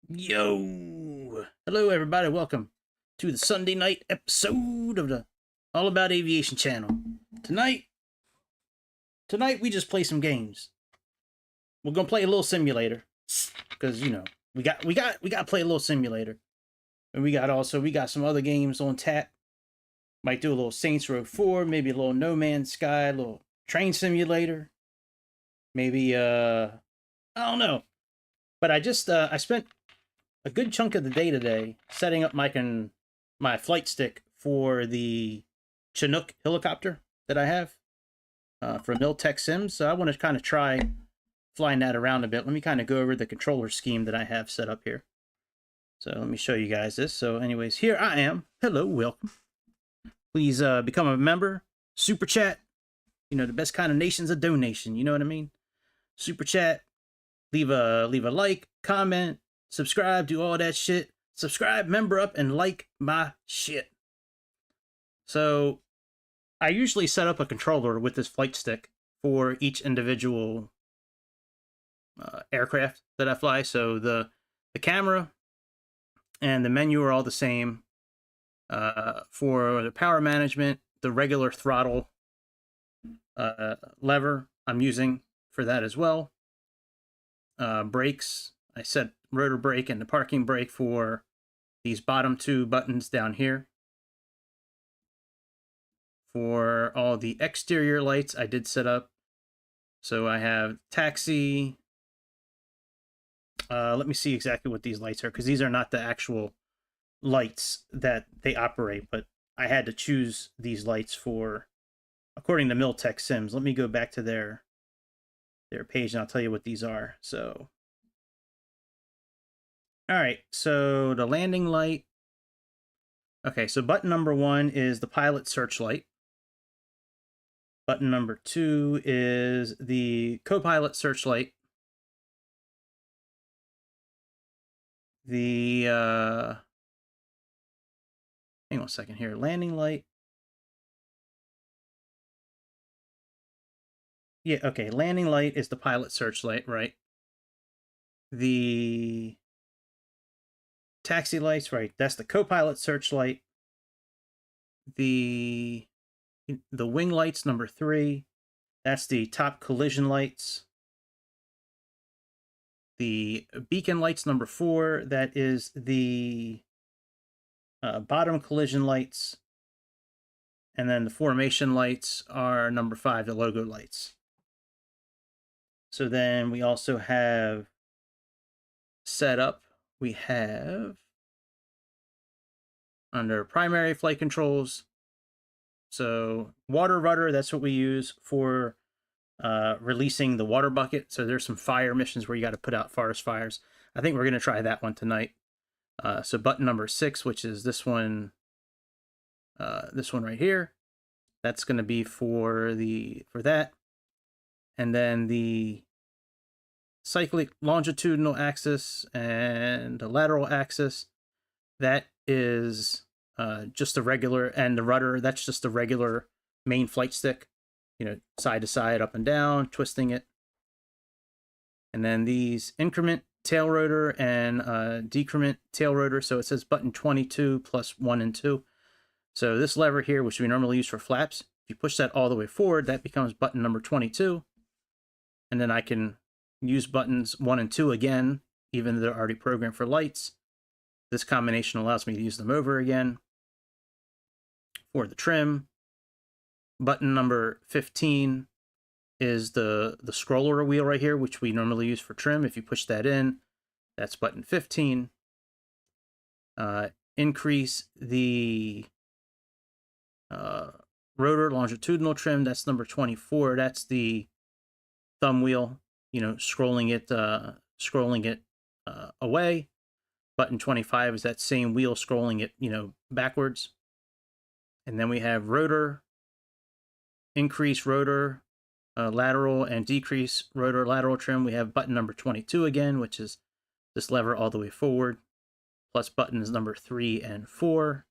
Yo! Hello, everybody. Welcome to the Sunday night episode of the All About Aviation channel. Tonight, we just play some games. We're gonna play a little simulator because we got to play a little simulator, and we got some other games on tap. Might do a little Saints Row 4, maybe a little No Man's Sky, a little train simulator, maybe I don't know. But I spent a good chunk of the day today setting up my flight stick for the Chinook helicopter that I have for Miltech Sims. So I want to kind of try flying that around a bit. Let me kind of go over the controller scheme that I have set up here. So let me show you guys this. So anyways, here I am. Hello, welcome. Please become a member. Super chat. You know, the best kind of nation's a donation. You know what I mean? Super chat. Leave a like, comment, subscribe, do all that shit. Subscribe, member up, and like my shit. So I usually set up a controller with this flight stick for each individual aircraft that I fly. So the camera and the menu are all the same. For the power management, the regular throttle lever I'm using for that as well. Brakes, I set rotor brake and the parking brake for these bottom two buttons down here. For all the exterior lights, I did set up. So I have taxi. Let me see exactly what these lights are, because these are not the actual lights that they operate, but I had to choose these lights for, according to Miltech Sims. Let me go back to their page and I'll tell you what these are. So, all right, so the landing light. Okay, so button number 1 is the pilot searchlight. Button number 2 is the co-pilot searchlight. The hang on a second here. Landing light. Yeah, okay. Landing light is the pilot searchlight, right? The taxi lights, right? That's the co-pilot searchlight. The wing lights, number 3. That's the top collision lights. The beacon lights, number 4. That is the bottom collision lights. And then the formation lights are number 5, the logo lights. So then we also have setup. We have under primary flight controls. So water rudder, that's what we use for releasing the water bucket. So there's some fire missions where you got to put out forest fires. I think we're going to try that one tonight. So button number 6, which is this one right here, that's going to be for that. And then the cyclic longitudinal axis and the lateral axis, that is just a regular, and the rudder, that's just a regular main flight stick, you know, side to side, up and down, twisting it. And then these increment tail rotor and decrement tail rotor. So it says button 22 plus 1 and 2. So this lever here, which we normally use for flaps, if you push that all the way forward, that becomes button number 22. And then I can use buttons 1 and 2 again, even though they're already programmed for lights. This combination allows me to use them over again. For the trim, button number 15 is the scroller wheel right here, which we normally use for trim. If you push that in, that's button 15. Increase the rotor longitudinal trim, that's number 24. That's the thumb wheel, you know, scrolling it away. Button 25 is that same wheel scrolling it, you know, backwards. And then we have rotor, increase rotor, lateral, and decrease rotor lateral trim. We have button number 22 again, which is this lever all the way forward, plus buttons number 3 and 4.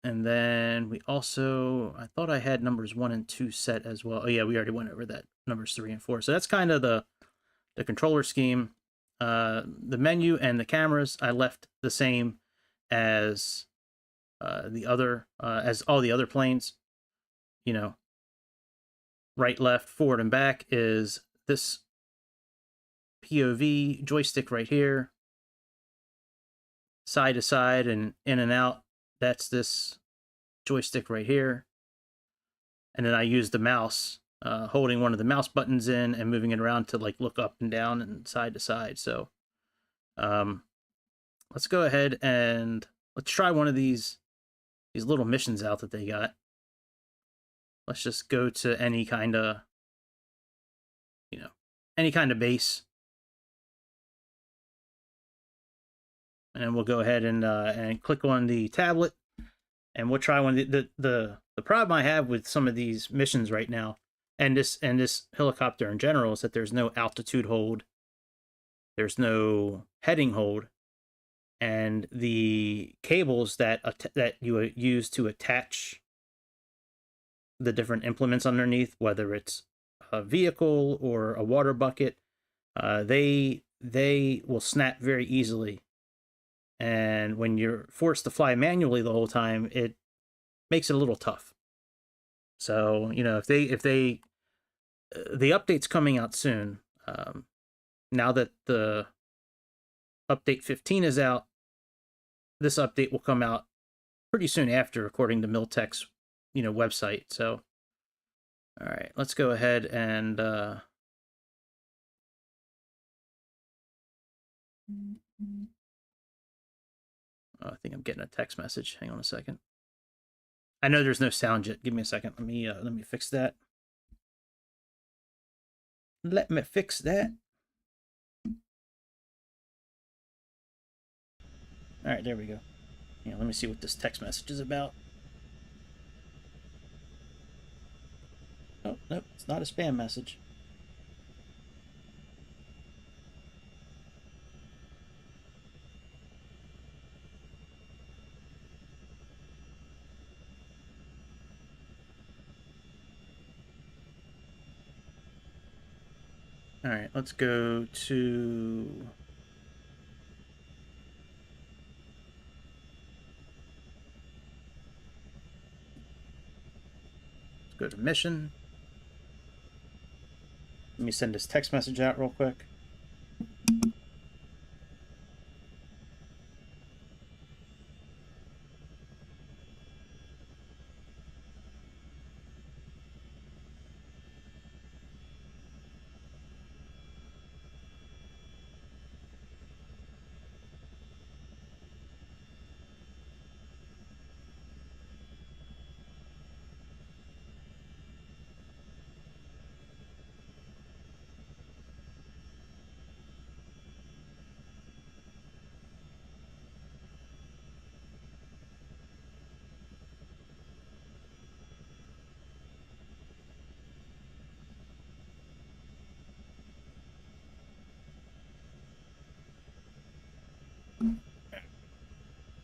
And then we also, I thought I had numbers 1 and 2 set as well. Oh yeah, we already went over that, numbers 3 and 4. So that's kind of the controller scheme. the menu and the cameras I left the same as as all the other planes. You know, right, left, forward, and back is this POV joystick right here. Side to side and in and out, that's this joystick right here. And then I use the mouse, holding one of the mouse buttons in and moving it around to like look up and down and side to side. So let's go ahead and let's try one of these little missions out that they got. Let's just go to any kind of, any kind of base. And we'll go ahead and click on the tablet, and we'll try one. The problem I have with some of these missions right now, and this helicopter in general, is that there's no altitude hold, there's no heading hold, and the cables that you use to attach the different implements underneath, whether it's a vehicle or a water bucket, they will snap very easily. And when you're forced to fly manually the whole time, it makes it a little tough. So, if the update's coming out soon, now that the update 15 is out, this update will come out pretty soon after, according to Miltech's, website. So, all right, let's go ahead and I think I'm getting a text message. Hang on a second. I know there's no sound yet. Give me a second. Let me fix that. Let me fix that. All right, there we go. Let me see what this text message is about. Oh, nope, it's not a spam message. All right, let's go to... Let's go to mission. Let me send this text message out real quick.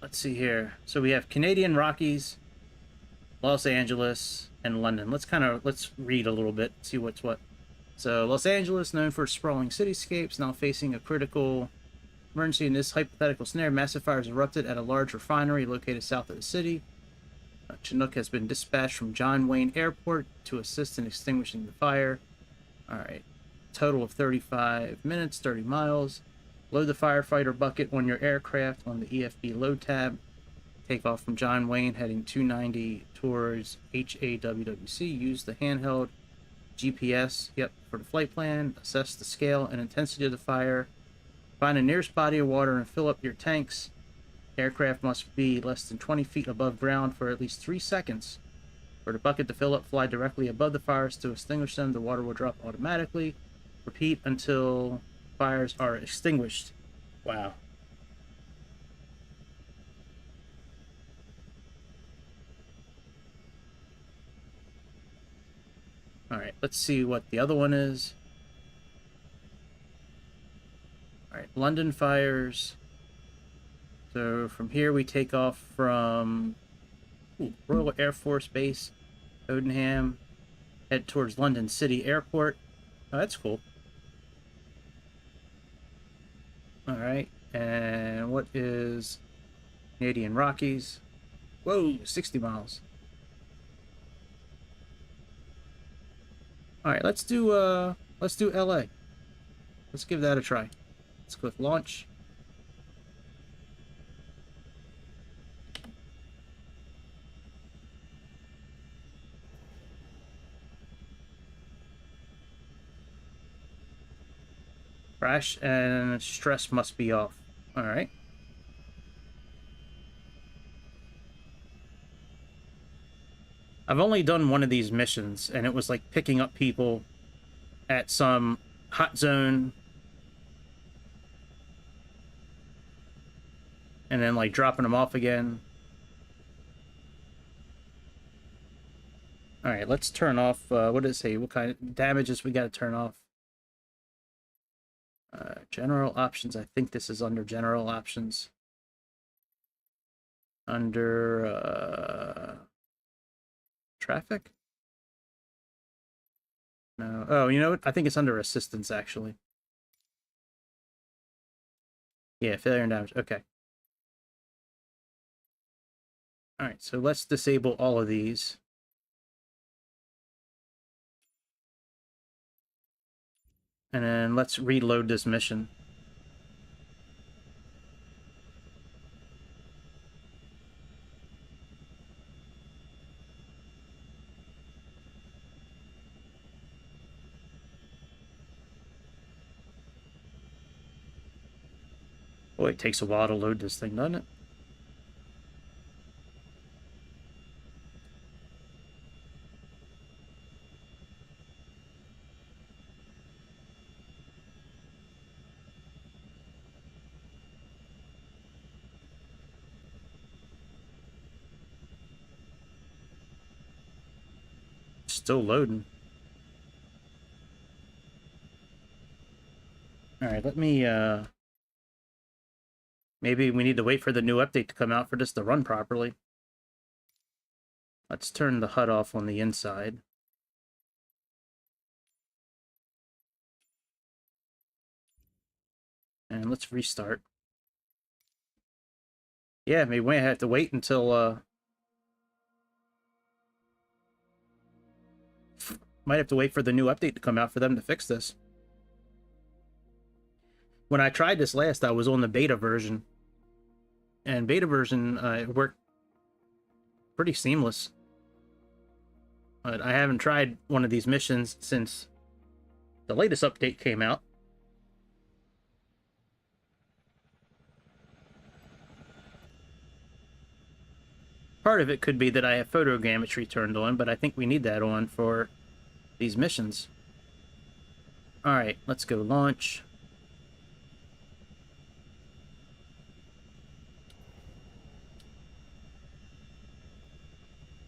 Let's see here. So we have Canadian Rockies, Los Angeles, and London. Let's read a little bit, see what's what. So Los Angeles, known for sprawling cityscapes, now facing a critical emergency in this hypothetical scenario. Massive fires erupted at a large refinery located south of the city. Chinook has been dispatched from John Wayne Airport to assist in extinguishing the fire. All right. Total of 35 minutes, 30 miles. Load the firefighter bucket on your aircraft on the EFB load tab. Take off from John Wayne, heading 290 towards HAWWC. Use the handheld GPS, for the flight plan. Assess the scale and intensity of the fire. Find the nearest body of water and fill up your tanks. Aircraft must be less than 20 feet above ground for at least 3 seconds. For the bucket to fill up, fly directly above the fires. To extinguish them, the water will drop automatically. Repeat until fires are extinguished. Wow. All right, let's see what the other one is. All right, London fires. So from here we take off from Royal Air Force Base, Odenham, head towards London City Airport. Oh, that's cool. Alright, and what is Canadian Rockies? Whoa, 60 miles. Alright, let's do LA. Let's give that a try. Let's click launch. Crash and stress must be off. Alright. I've only done one of these missions, and it was like picking up people at some hot zone and then like dropping them off again. Alright, let's turn off, what does it say? What kind of damages we gotta turn off? General options. I think this is under general options. Under traffic? No. Oh, you know what? I think it's under assistance, actually. Yeah, failure and damage. Okay. Alright, so let's disable all of these. And then let's reload this mission. Boy, it takes a while to load this thing, doesn't it? Still loading. Alright, let me, maybe we need to wait for the new update to come out for this to run properly. Let's turn the HUD off on the inside. And let's restart. Yeah, maybe we have to wait until, might have to wait for the new update to come out for them to fix this. When I tried this last, I was on the beta version. And beta version, it worked pretty seamless. But I haven't tried one of these missions since the latest update came out. Part of it could be that I have photogrammetry turned on, but I think we need that on for these missions. Alright, let's go launch.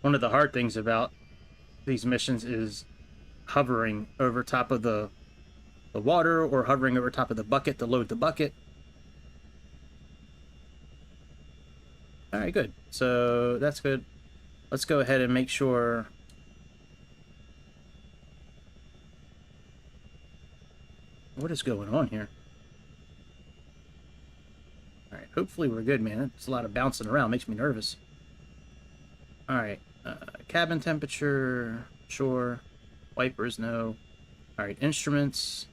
One of the hard things about these missions is hovering over top of the water or hovering over top of the bucket to load the bucket. Alright, good. So that's good. Let's go ahead and make sure. What is going on here? Alright, hopefully we're good, man. It's a lot of bouncing around. Makes me nervous. Alright, cabin temperature, sure. Wipers, no. Alright, instruments.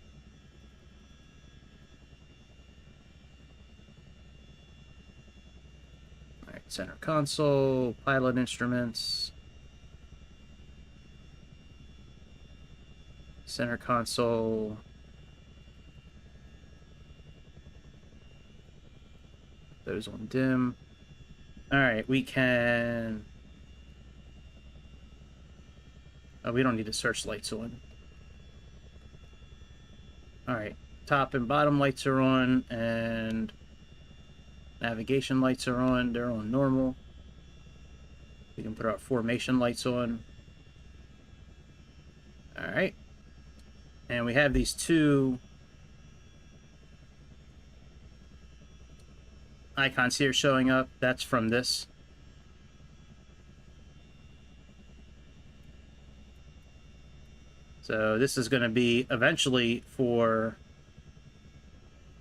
Alright, center console, pilot instruments. Center console. Those on dim. Alright, we can... Oh, we don't need the searchlights on. Alright, top and bottom lights are on, and navigation lights are on. They're on normal. We can put our formation lights on. Alright. And we have these two icons here showing up. That's from this. So this is going to be eventually for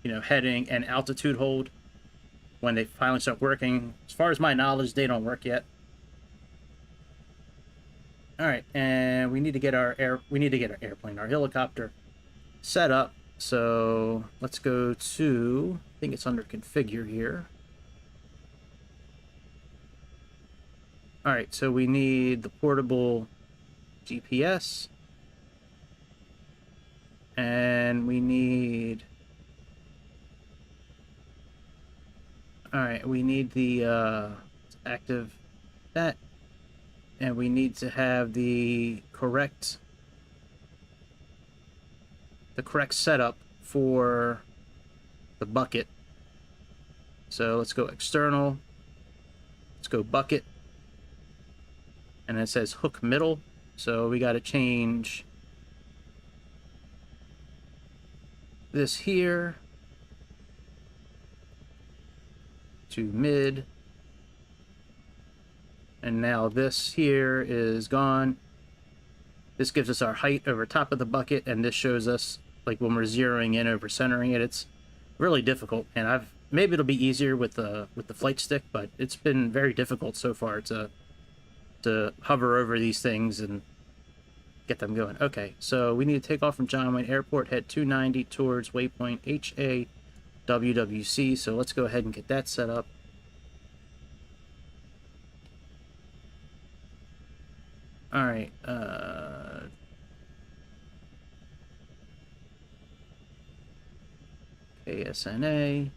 you know, heading and altitude hold when they finally start working. As far as my knowledge, they don't work yet. All right, and we need to get our airplane, our helicopter set up. So let's go to, I think it's under configure here. All right, so we need the portable GPS, and we need, all right, we need the active that, and we need to have the correct setup for the bucket. So let's go external, let's go bucket, and it says hook middle, so we got to change this here to mid, and now this here is gone. This gives us our height over top of the bucket, and this shows us, like, when we're zeroing in over centering it. It's really difficult, and maybe it'll be easier with the flight stick, but it's been very difficult so far to hover over these things and get them going. Okay, so we need to take off from John Wayne Airport, head 290 towards waypoint HAWWC. So let's go ahead and get that set up. All right, KSNA.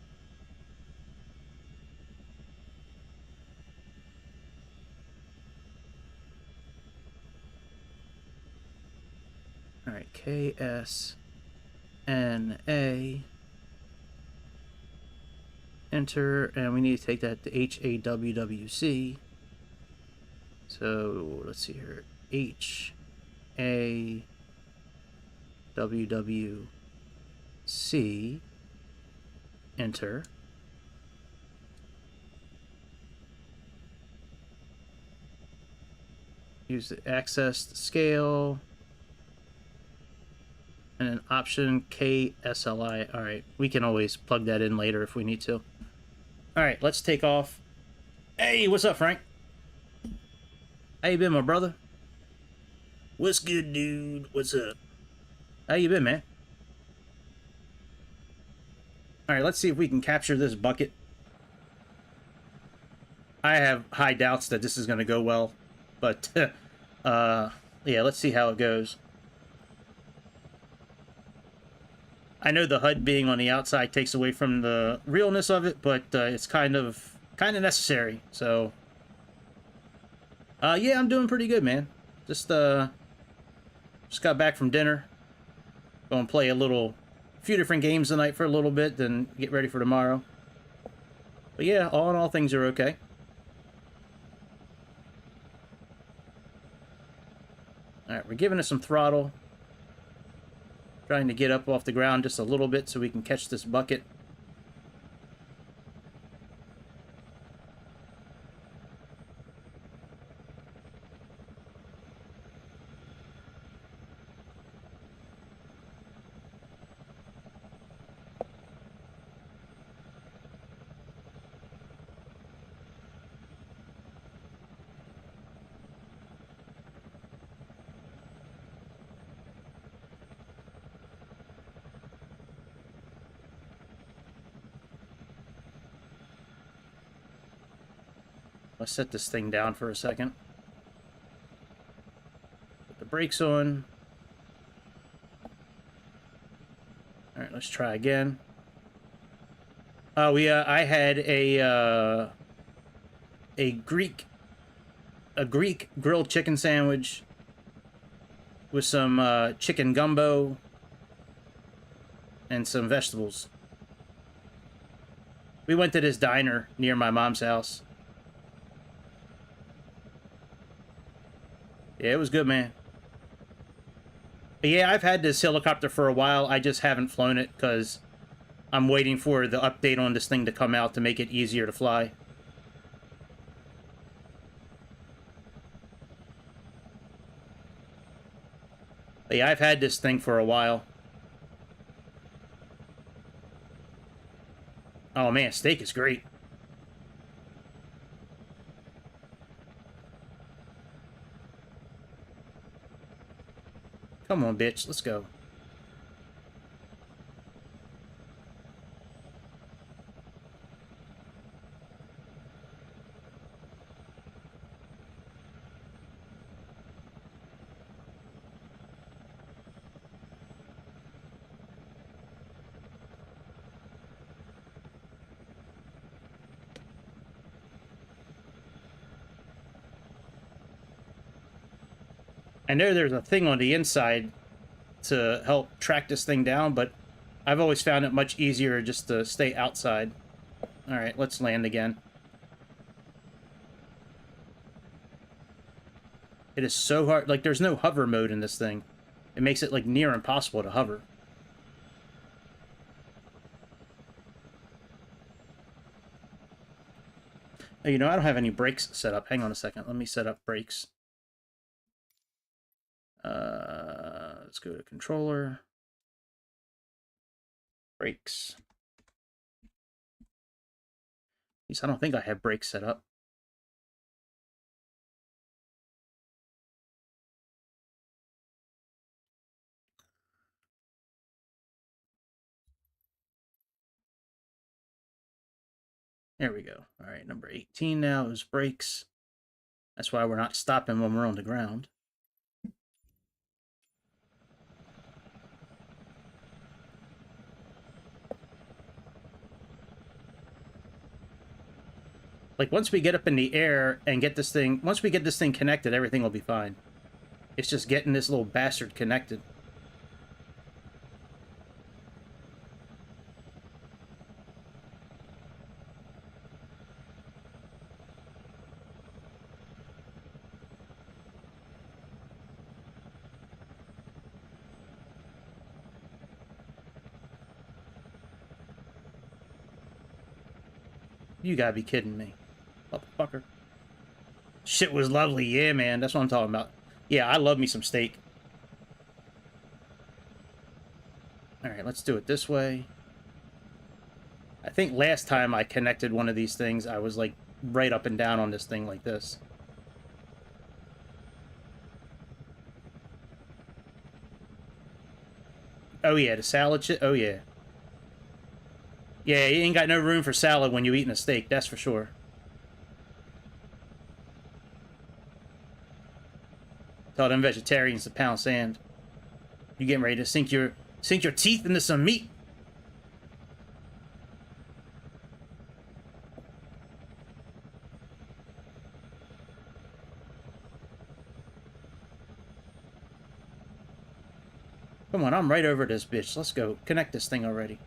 All right, KSNA. Enter, and we need to take that to HAWWC. So let's see here, HAWWC. Enter. Use the access to scale. And an option KSLI. All right, we can always plug that in later if we need to. All right, let's take off. Hey, what's up, Frank? How you been, my brother? What's good, dude? What's up? How you been, man? All right, let's see if we can capture this bucket. I have high doubts that this is going to go well, but yeah, let's see how it goes. I know the HUD being on the outside takes away from the realness of it, but it's kind of necessary. So, yeah, I'm doing pretty good, man. Just got back from dinner. Going to play a few different games tonight for a little bit, then get ready for tomorrow. But yeah, all in all, things are okay. All right, we're giving it some throttle. Trying to get up off the ground just a little bit so we can catch this bucket. Let's set this thing down for a second. Put the brakes on. All right, let's try again. I had a Greek grilled chicken sandwich with some chicken gumbo and some vegetables. We went to this diner near my mom's house. Yeah, it was good, man. But yeah, I've had this helicopter for a while. I just haven't flown it because I'm waiting for the update on this thing to come out to make it easier to fly. But yeah, I've had this thing for a while. Oh man, steak is great. Come on, bitch. Let's go. I know there's a thing on the inside to help track this thing down, but I've always found it much easier just to stay outside. Alright, let's land again. It is so hard. Like, there's no hover mode in this thing. It makes it, like, near impossible to hover. Oh, you know, I don't have any brakes set up. Hang on a second. Let me set up brakes. Let's go to controller. Brakes. At least I don't think I have brakes set up. There we go. All right, number 18 now is brakes. That's why we're not stopping when we're on the ground. Like, once we get up in the air and get this thing... Once we get this thing connected, everything will be fine. It's just getting this little bastard connected. You gotta be kidding me. Motherfucker. Shit was lovely. Yeah, man. That's what I'm talking about. Yeah, I love me some steak. Alright, let's do it this way. I think last time I connected one of these things, I was, like, right up and down on this thing like this. Oh, yeah, the salad shit? Oh, yeah. Yeah, you ain't got no room for salad when you're eating a steak, that's for sure. Tell them vegetarians to pound sand. You getting ready to sink your teeth into some meat. Come on, I'm right over this bitch. Let's go. Connect this thing already.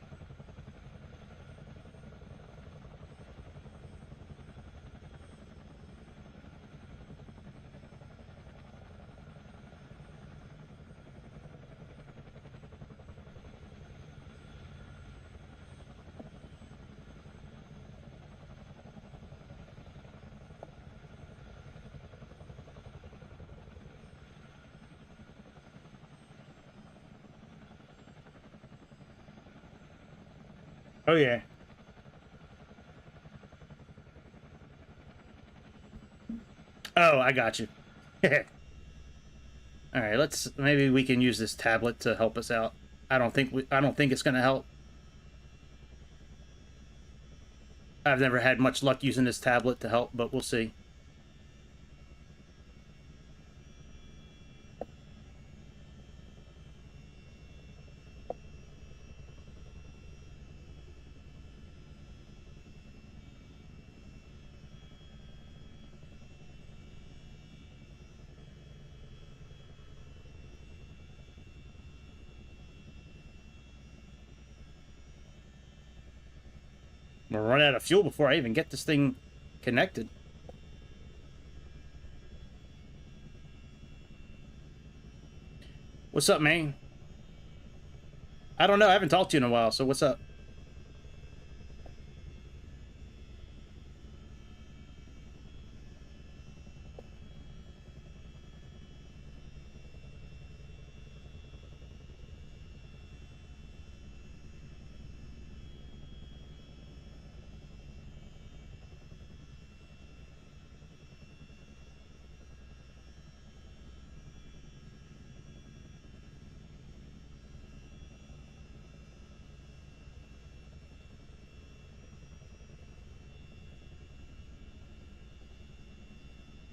Oh, yeah. Oh, I got you. All right, maybe we can use this tablet to help us out. I don't think it's going to help. I've never had much luck using this tablet to help, but we'll see. I'm gonna run out of fuel before I even get this thing connected. What's up, man? I don't know. I haven't talked to you in a while, so what's up?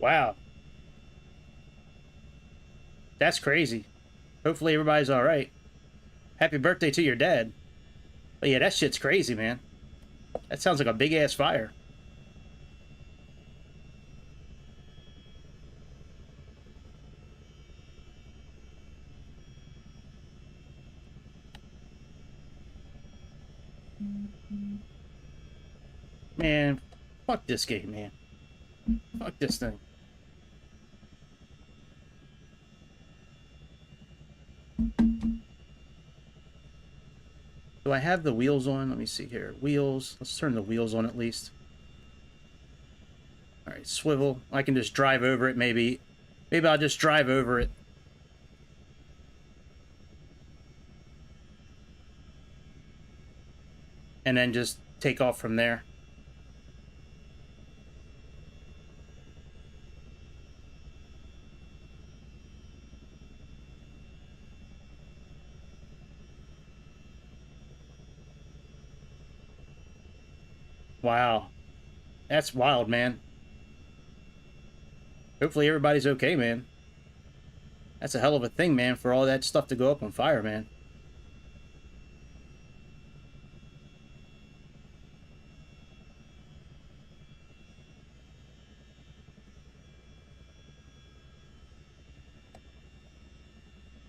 Wow. That's crazy. Hopefully everybody's alright. Happy birthday to your dad. But yeah, that shit's crazy, man. That sounds like a big-ass fire. Man, fuck this game, man. Fuck this thing. Do I have the wheels on? Let me see here. Wheels. Let's turn the wheels on at least. Alright, swivel. I can just drive over it, maybe. Maybe I'll just drive over it. And then just take off from there. Wow. That's wild, man. Hopefully everybody's okay, man. That's a hell of a thing, man, for all that stuff to go up on fire, man.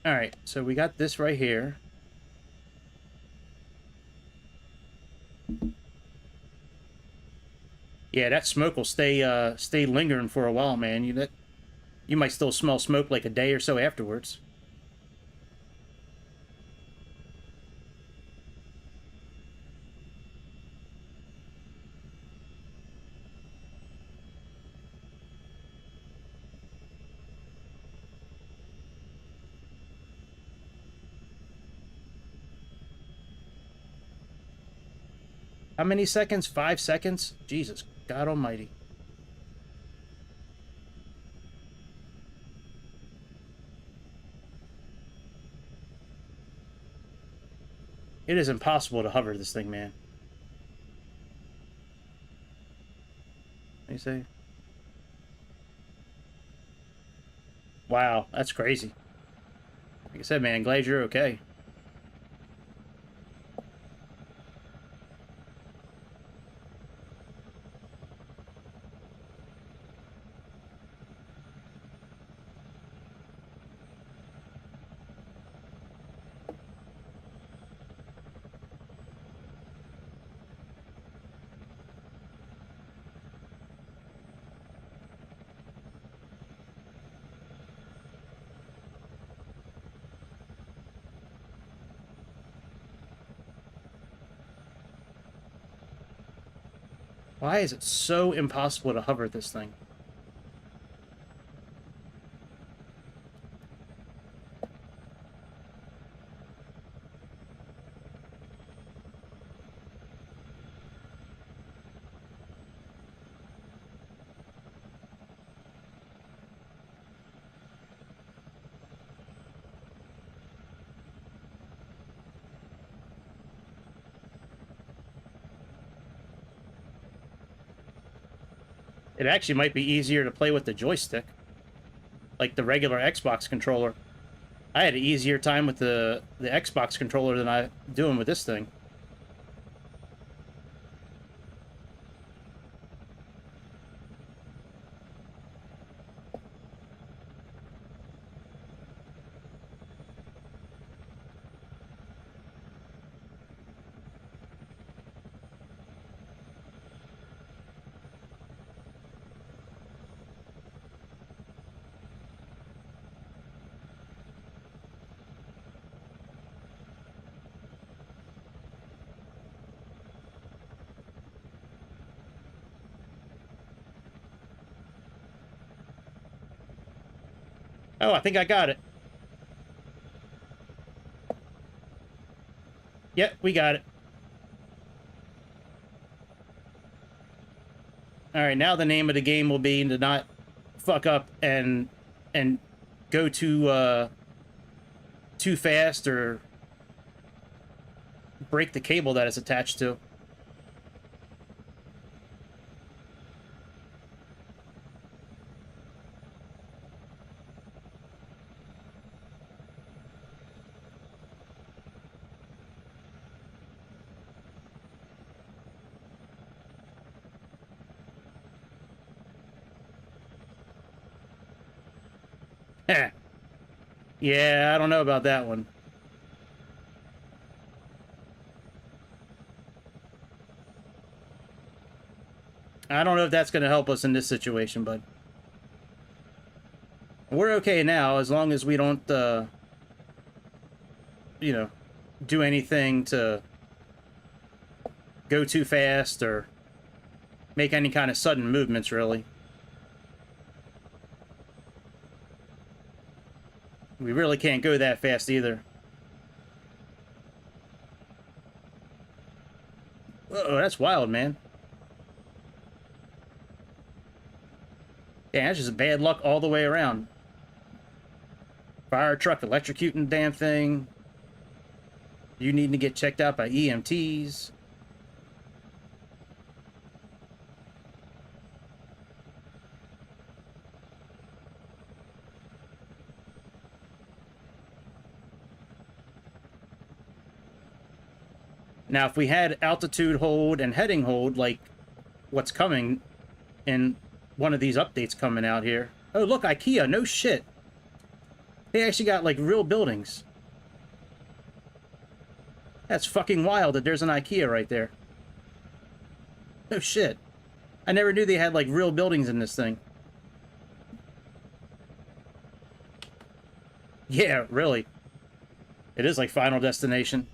Alright, so we got this right here. Yeah, that smoke will stay lingering for a while, man. You might still smell smoke like a day or so afterwards. How many seconds? 5 seconds? Jesus, God almighty. It is impossible to hover this thing, man. What do you say? Wow, that's crazy. Like I said, man, glad you're okay. Why is it so impossible to hover this thing? It actually might be easier to play with the joystick. Like the regular Xbox controller. I had an easier time with the Xbox controller than I doing with this thing. Oh, I think I got it. Yep, we got it. Alright, now the name of the game will be to not fuck up and go too fast or break the cable that it's attached to. Yeah, I don't know about that one. I don't know if that's going to help us in this situation, but we're okay now as long as we don't, you know, do anything to go too fast or make any kind of sudden movements, really. We really can't go that fast either. Oh, that's wild, man. Yeah, that's just bad luck all the way around. Fire truck electrocuting the damn thing. You needing to get checked out by EMTs. Now, if we had altitude hold and heading hold, like what's coming in one of these updates coming out here. Oh, look, IKEA, no shit. They actually got, like, real buildings. That's fucking wild that there's an IKEA right there. Oh, shit. I never knew they had, like, real buildings in this thing. Yeah, really. It is like Final Destination.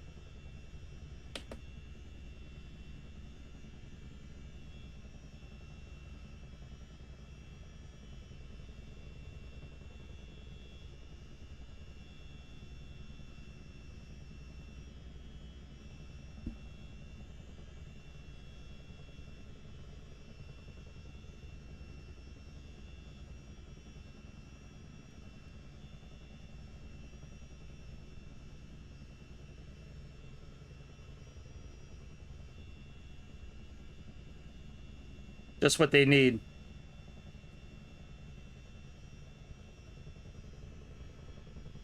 Just what they need.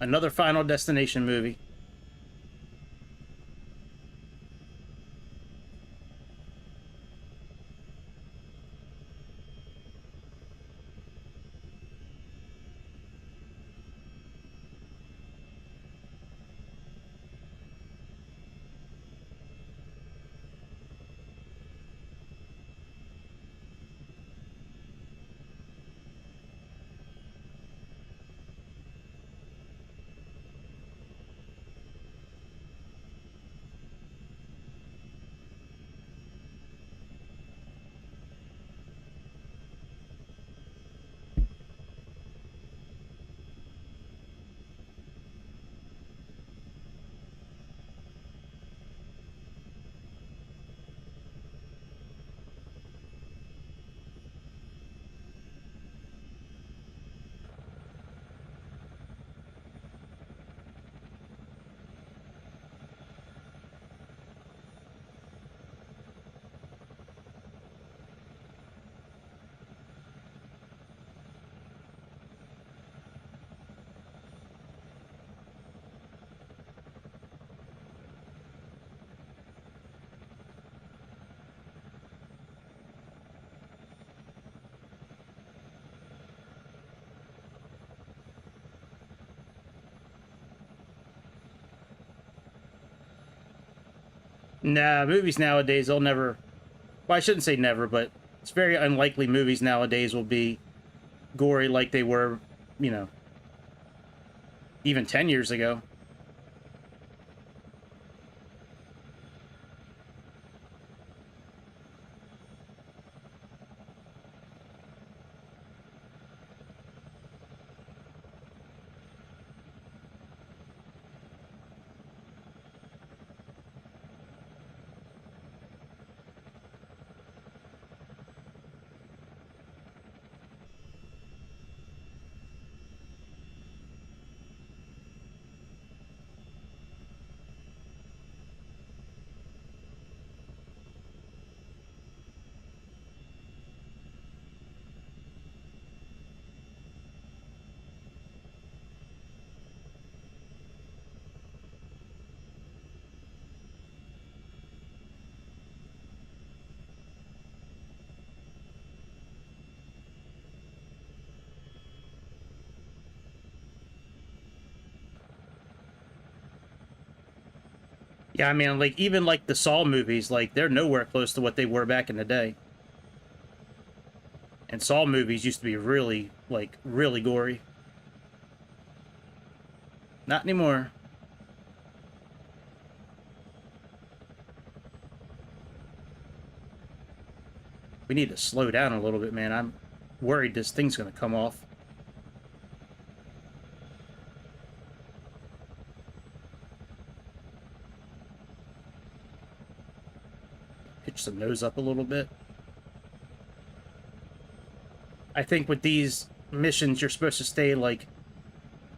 Another Final Destination movie. Nah, movies nowadays, they'll never... Well, I shouldn't say never, but it's very unlikely movies nowadays will be gory like they were, you know, even 10 years ago. Yeah, I mean, like, even like the Saw movies, like, they're nowhere close to what they were back in the day. And Saw movies used to be really, like, really gory. Not anymore. We need to slow down a little bit, man. I'm worried this thing's gonna come off. Pitch the nose up a little bit. I think with these missions, you're supposed to stay, like,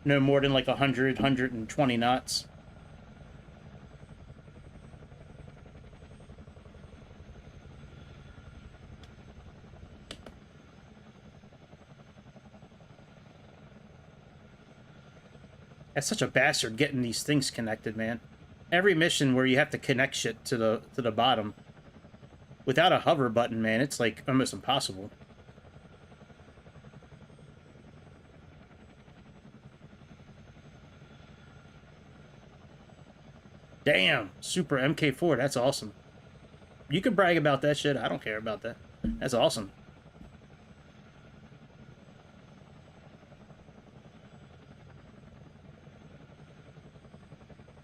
no more than, like, 100, 120 knots. That's such a bastard getting these things connected, man. Every mission where you have to connect shit to the bottom without a hover button, man, it's like almost impossible. Damn, Super MK4, that's awesome. You can brag about that shit. I don't care about that. That's awesome.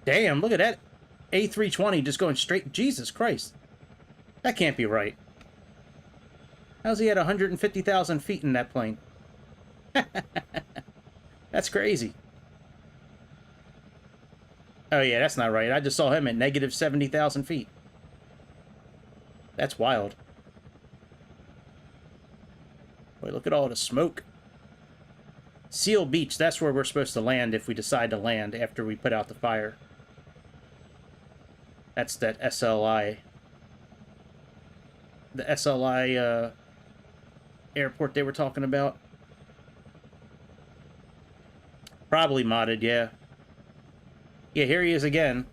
Damn, look at that. A320 just going straight. Jesus Christ. That can't be right. How's he at 150,000 feet in that plane? That's crazy. Oh, yeah, that's not right. I just saw him at negative 70,000 feet. That's wild. Boy, look at all the smoke. Seal Beach, that's where we're supposed to land if we decide to land after we put out the fire. That's that SLI. The SLI airport they were talking about. Probably modded, yeah. Yeah, here he is again.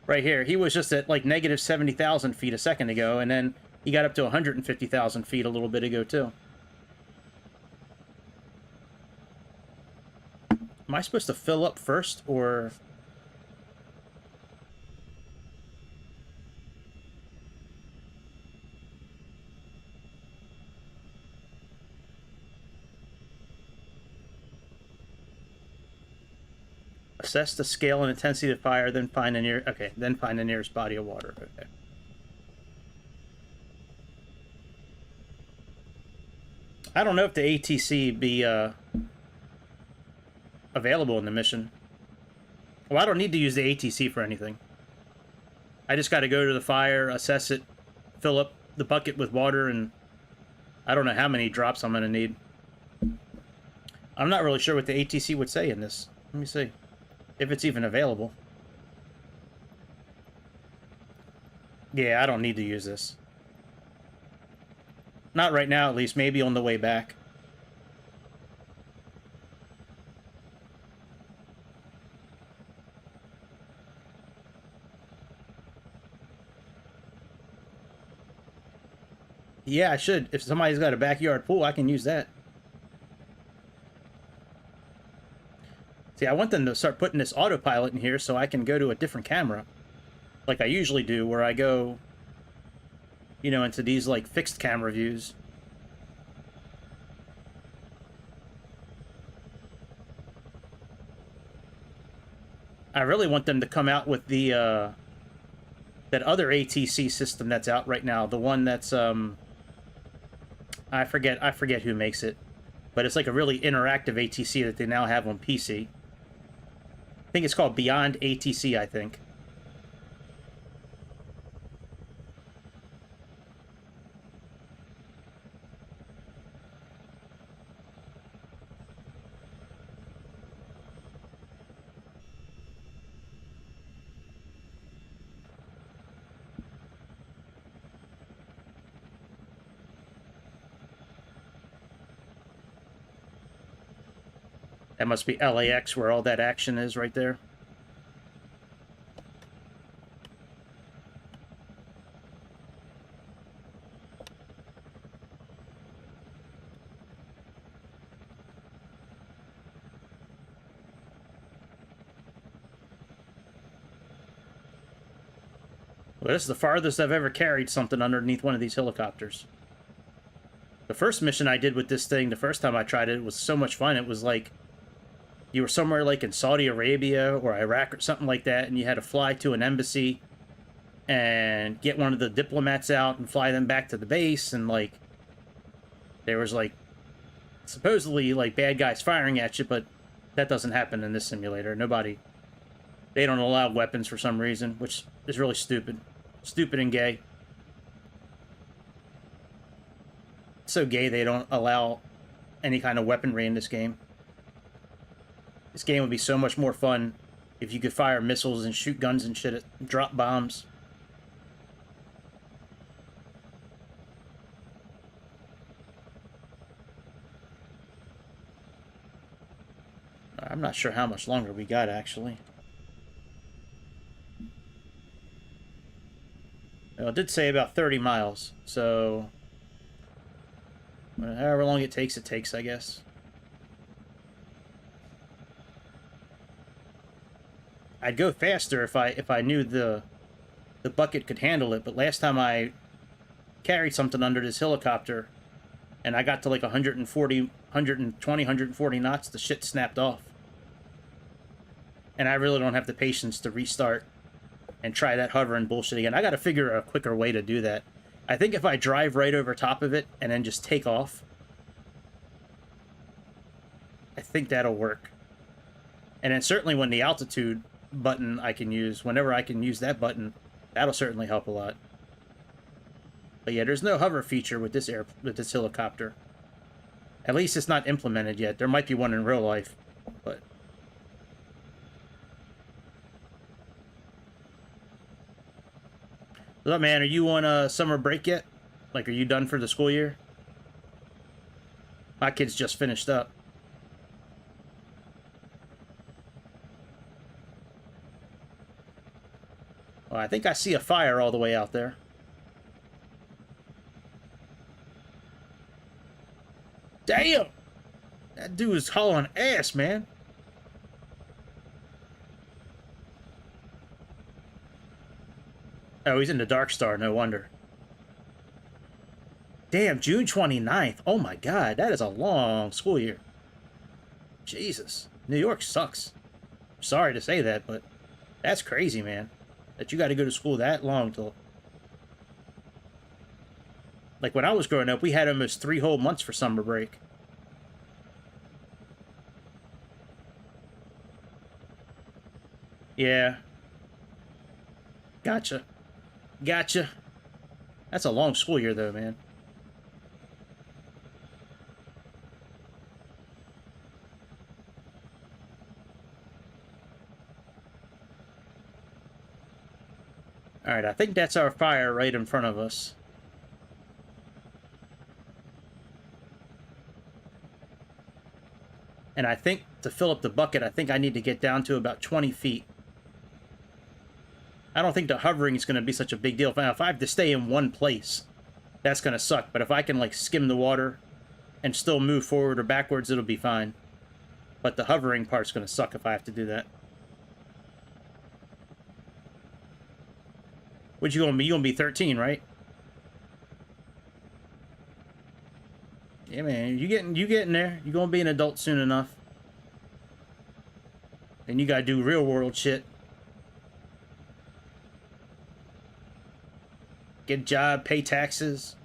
Right here. He was just at like negative 70,000 feet a second ago, and then he got up to 150,000 feet a little bit ago, too. Am I supposed to fill up first, or... Assess the scale and intensity of fire, then find the near... Okay, then find the nearest body of water. Okay. I don't know if the ATC be available in the mission. Well, I don't need to use the ATC for anything. I just got to go to the fire, assess it, fill up the bucket with water, and I don't know how many drops I'm going to need. I'm not really sure what the ATC would say in this. Let me see. If it's even available. Yeah, I don't need to use this. Not right now, at least. Maybe on the way back. Yeah, I should. If somebody's got a backyard pool, I can use that. See, I want them to start putting this autopilot in here so I can go to a different camera. Like I usually do, where I go, you know, into these, like, fixed camera views. I really want them to come out with the, that other ATC system that's out right now. The one that's, I forget who makes it. But it's like a really interactive ATC that they now have on PC. I think it's called Beyond ATC, I think. That must be LAX where all that action is right there. Well, this is the farthest I've ever carried something underneath one of these helicopters. The first mission I did with this thing, the first time I tried it, was so much fun. It was like you were somewhere like in Saudi Arabia or Iraq or something like that, and you had to fly to an embassy and get one of the diplomats out and fly them back to the base, and like there was like supposedly like bad guys firing at you, but that doesn't happen in this simulator. They don't allow weapons for some reason, which is really stupid. Stupid and gay. So gay they don't allow any kind of weaponry in this game. This game would be so much more fun if you could fire missiles and shoot guns and shit, drop bombs. I'm not sure how much longer we got, actually. Well, it did say about 30 miles, so however long it takes, I guess. I'd go faster if I knew the bucket could handle it, but last time I carried something under this helicopter and I got to like 140, 120, 140 knots, the shit snapped off. And I really don't have the patience to restart and try that hovering bullshit again. I gotta figure a quicker way to do that. I think if I drive right over top of it and then just take off, I think that'll work. And then certainly when the altitude button I can use, whenever I can use that button, that'll certainly help a lot. But yeah, there's no hover feature with this helicopter. At least it's not implemented yet. There might be one in real life, but what's up, man? Are you on summer break yet? Like, are you done for the school year? My kid's just finished up. Well, I think I see a fire all the way out there. Damn! That dude is hauling ass, man. Oh, he's in the Dark Star, no wonder. Damn, June 29th. Oh my god, that is a long school year. Jesus. New York sucks. Sorry to say that, but that's crazy, man. That you got to go to school that long till... Like, when I was growing up, we had almost 3 whole months for summer break. Yeah. Gotcha. Gotcha. That's a long school year, though, man. Alright, I think that's our fire right in front of us. And I think to fill up the bucket, I think I need to get down to about 20 feet. I don't think the hovering is going to be such a big deal. Now, if I have to stay in one place, that's going to suck. But if I can, like, skim the water and still move forward or backwards, it'll be fine. But the hovering part's going to suck if I have to do that. What you going to be? You going to be 13, right? Yeah, man. You getting there. You're going to be an adult soon enough. And you got to do real world shit. Get a job, pay taxes.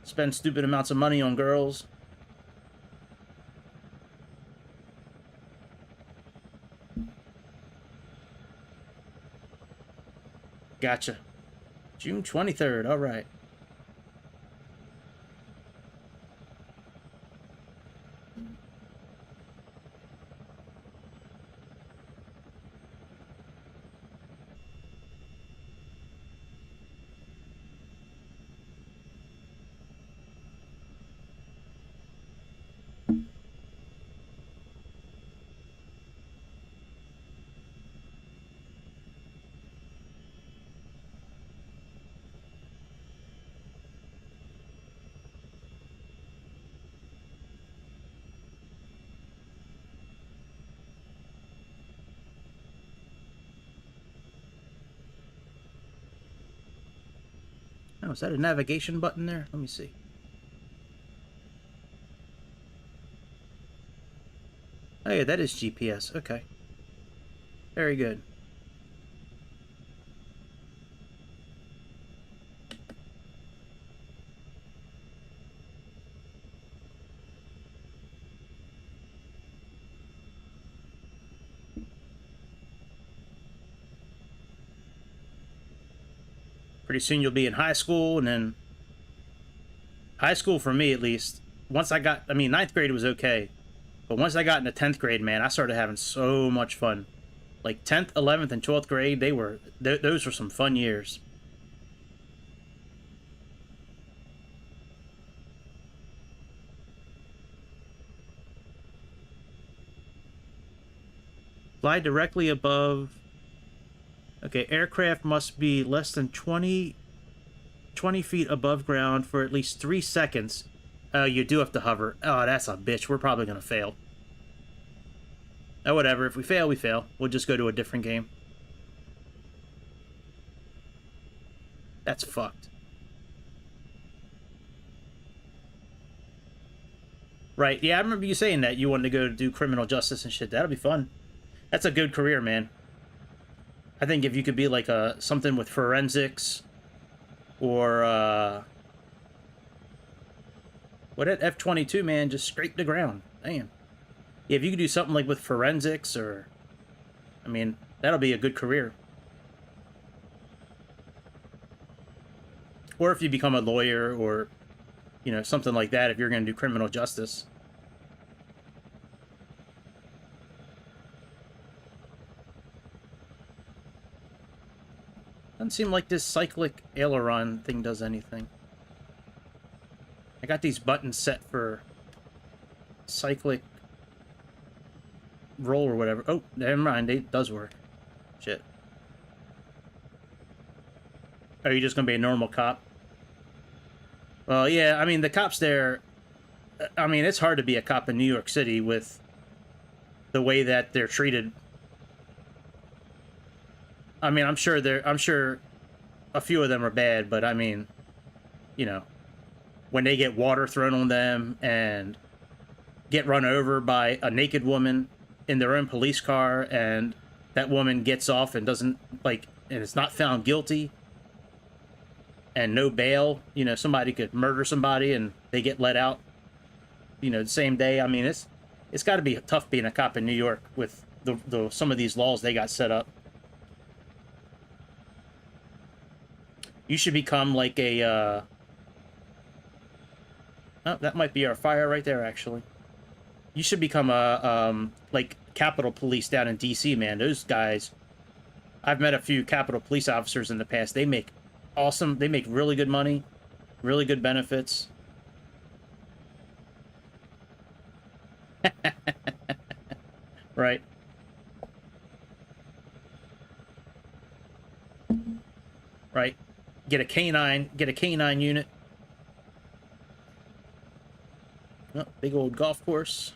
Spend stupid amounts of money on girls. Gotcha. June 23rd, alright. Oh, is that a navigation button there? Let me see. Oh yeah, that is GPS. Okay. Very good. Pretty soon you'll be in high school, and then high school for me at least. Once I got, I mean, ninth grade was okay, but once I got into 10th grade, man, I started having so much fun. Like 10th, 11th, and 12th grade, those were some fun years. Fly directly above. Okay, aircraft must be less than 20 feet above ground for at least 3 seconds. You do have to hover. Oh, that's a bitch. We're probably going to fail. Oh, whatever. If we fail, we fail. We'll just go to a different game. That's fucked. Right, yeah, I remember you saying that you wanted to go do criminal justice and shit. That'll be fun. That's a good career, man. I think if you could be like something with forensics or what at F-22, man, just scrape the ground. Damn. Yeah, if you could do something like with forensics or I mean, that'll be a good career. Or if you become a lawyer or you know, something like that if you're going to do criminal justice. Doesn't seem like this cyclic aileron thing does anything. I got these buttons set for cyclic roll or whatever. Oh, never mind. It does work. Shit. Are you just going to be a normal cop? Well, yeah, I mean, the cops there... I mean, it's hard to be a cop in New York City with the way that they're treated. I mean, I'm sure a few of them are bad, but I mean, you know, when they get water thrown on them and get run over by a naked woman in their own police car, and that woman gets off and doesn't, like, and it's not found guilty, and no bail, you know, somebody could murder somebody and they get let out, you know, the same day. I mean, it's got to be tough being a cop in New York with the some of these laws they got set up. You should become like a, oh, that might be our fire right there, actually. You should become a, like, Capitol Police down in D.C., man. Those guys, I've met a few Capitol Police officers in the past. They make awesome, they make really good money, really good benefits. Right. Right. Get a canine unit. Oh, big old golf course.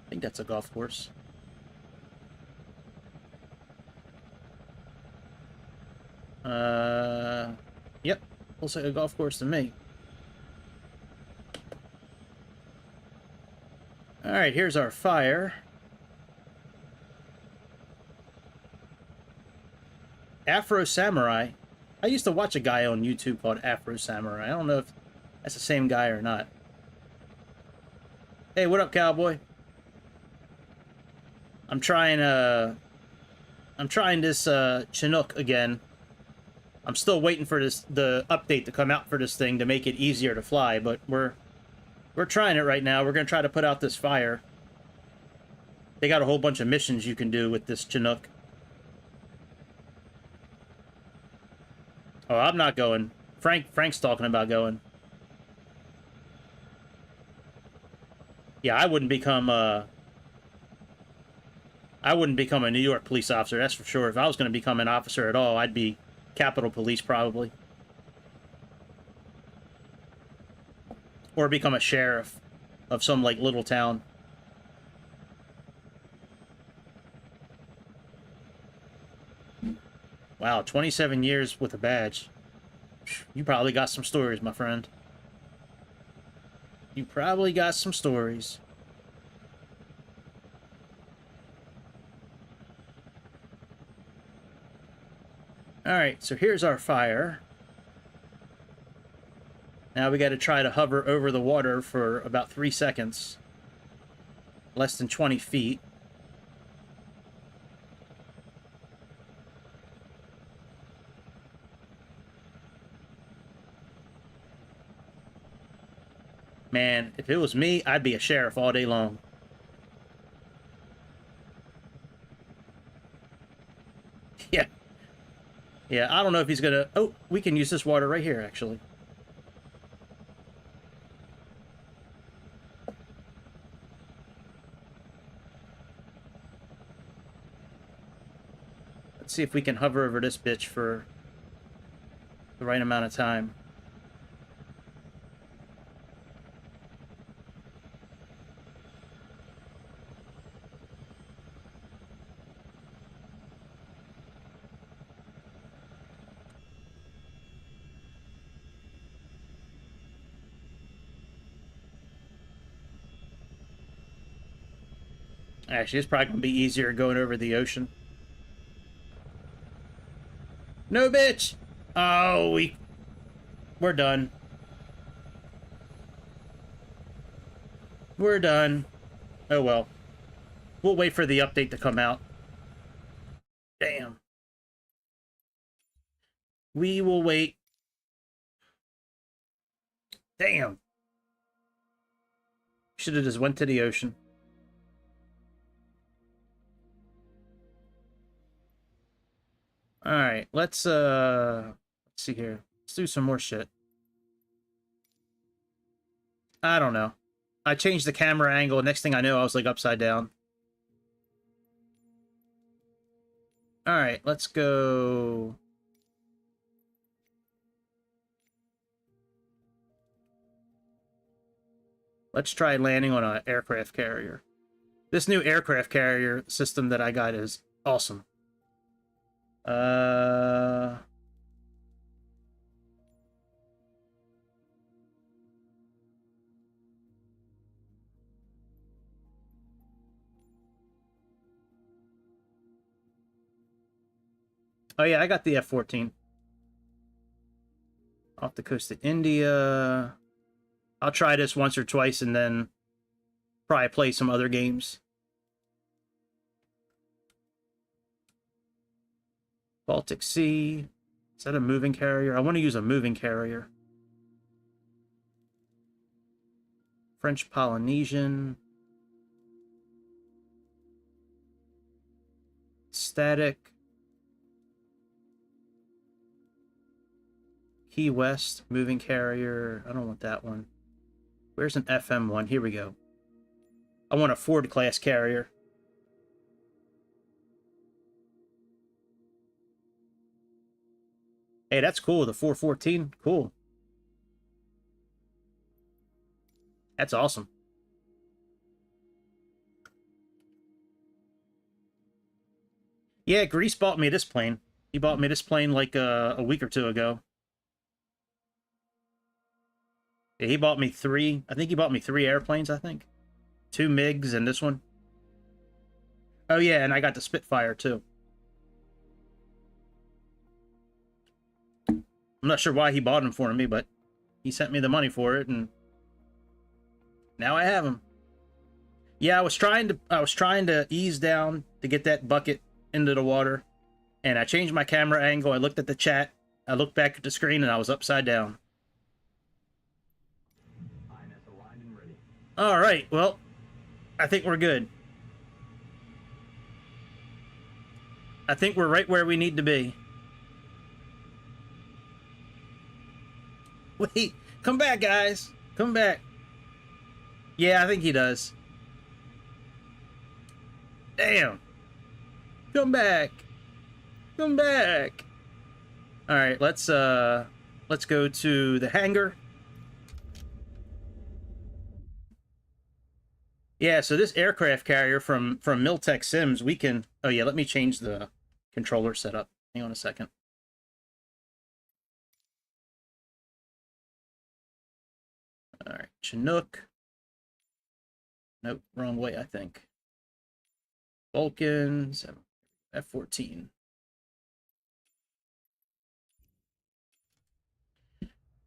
I think that's a golf course. Yep. Looks like a golf course to me. Alright, here's our fire. Afro Samurai. I used to watch a guy on YouTube called Afro Samurai. I don't know if that's the same guy or not. Hey, what up, cowboy? I'm trying this Chinook again. I'm still waiting for the update to come out for this thing to make it easier to fly, but we're trying it right now. We're gonna try to put out this fire. They got a whole bunch of missions you can do with this Chinook. Oh, I'm not going. Frank's talking about going. Yeah, I wouldn't become a New York police officer, that's for sure. If I was going to become an officer at all, I'd be Capitol Police, probably. Or become a sheriff of some, like, little town. Wow, 27 years with a badge. You probably got some stories, my friend. You probably got some stories. Alright, so here's our fire. Now we got to try to hover over the water for about 3 seconds. Less than 20 feet. Man, if it was me, I'd be a sheriff all day long. Yeah. Yeah, I don't know if he's gonna... Oh, we can use this water right here, actually. Let's see if we can hover over this bitch for the right amount of time. Actually, it's probably going to be easier going over the ocean. No, bitch! Oh, we're done. We're done. Oh, well. We'll wait for the update to come out. Damn. We will wait. Damn. Should have just went to the ocean. Alright, let's see here. Let's do some more shit. I don't know. I changed the camera angle. Next thing I know, I was like upside down. Alright, let's go. Let's try landing on an aircraft carrier. This new aircraft carrier system that I got is awesome. Oh yeah, I got the F-14. Off the coast of India. I'll try this once or twice and then probably play some other games. Baltic Sea. Is that a moving carrier? I want to use a moving carrier. French Polynesian. Static. Key West, moving carrier. I don't want that one. Where's an FM one? Here we go. I want a Ford class carrier. Hey, that's cool. The 414. Cool. That's awesome. Yeah, Grease bought me this plane. He bought me this plane like a week or two ago. Yeah, he bought me three. I think he bought me 3 airplanes, I think. 2 MiGs and this one. Oh, yeah, and I got the Spitfire, too. I'm not sure why he bought them for me, but he sent me the money for it, and now I have them. Yeah, I was trying to ease down to get that bucket into the water, and I changed my camera angle. I looked at the chat. I looked back at the screen, and I was upside down. All right, well, I think we're good. I think we're right where we need to be. Wait, come back, guys. Come back. Yeah, I think he does. Damn. Come back. Come back. All right, let's go to the hangar. Yeah, so this aircraft carrier from Miltech Sims, we can... Oh, yeah, let me change the controller setup. Hang on a second. All right, Chinook. Nope, wrong way, I think. Vulcan, F-14.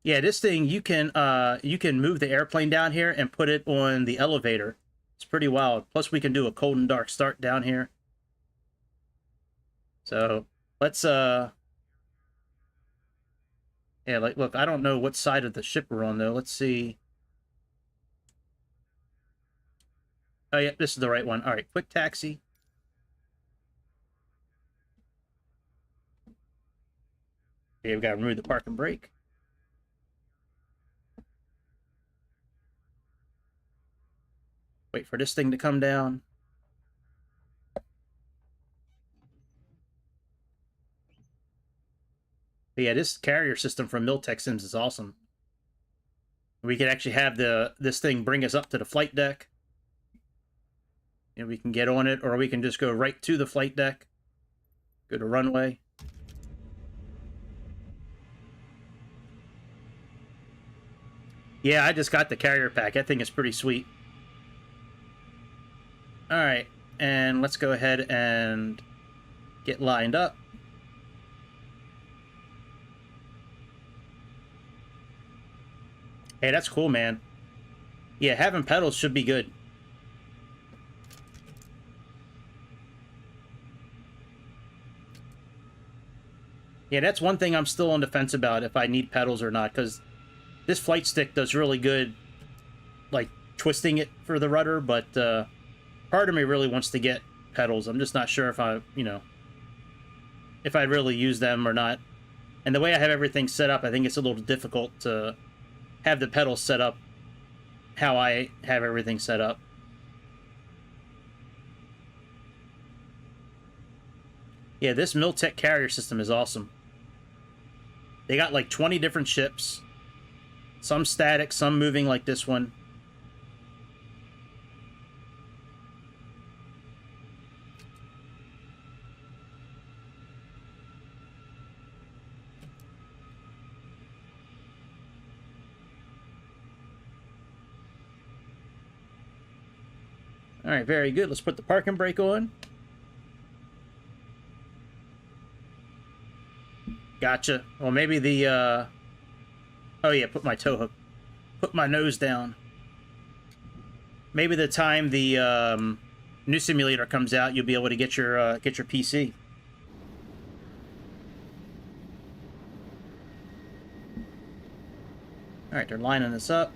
Yeah, this thing, you can move the airplane down here and put it on the elevator. It's pretty wild. Plus, we can do a cold and dark start down here. So, let's, yeah, like, look, I don't know what side of the ship we're on, though. Let's see. Oh, yeah, this is the right one. All right, quick taxi. Okay, we got to remove the park and brake. Wait for this thing to come down. But yeah, this carrier system from Miltech Sims is awesome. We can actually have this thing bring us up to the flight deck. And we can get on it, or we can just go right to the flight deck. Go to runway. Yeah, I just got the carrier pack. That thing is pretty sweet. Alright, and let's go ahead and get lined up. Hey, that's cool, man. Yeah, having pedals should be good. Yeah, that's one thing I'm still on the fence about, if I need pedals or not, because this flight stick does really good, like, twisting it for the rudder, but part of me really wants to get pedals. I'm just not sure if I, you know, if I'd really use them or not. And the way I have everything set up, I think it's a little difficult to have the pedals set up how I have everything set up. Yeah, this Miltech carrier system is awesome. They got like 20 different ships. Some static, some moving like this one. All right, very good. Let's put the parking brake on. Gotcha. Well, maybe the, oh yeah, put my tow hook. Put my nose down. Maybe the time the new simulator comes out, you'll be able to get your PC. All right, they're lining this up.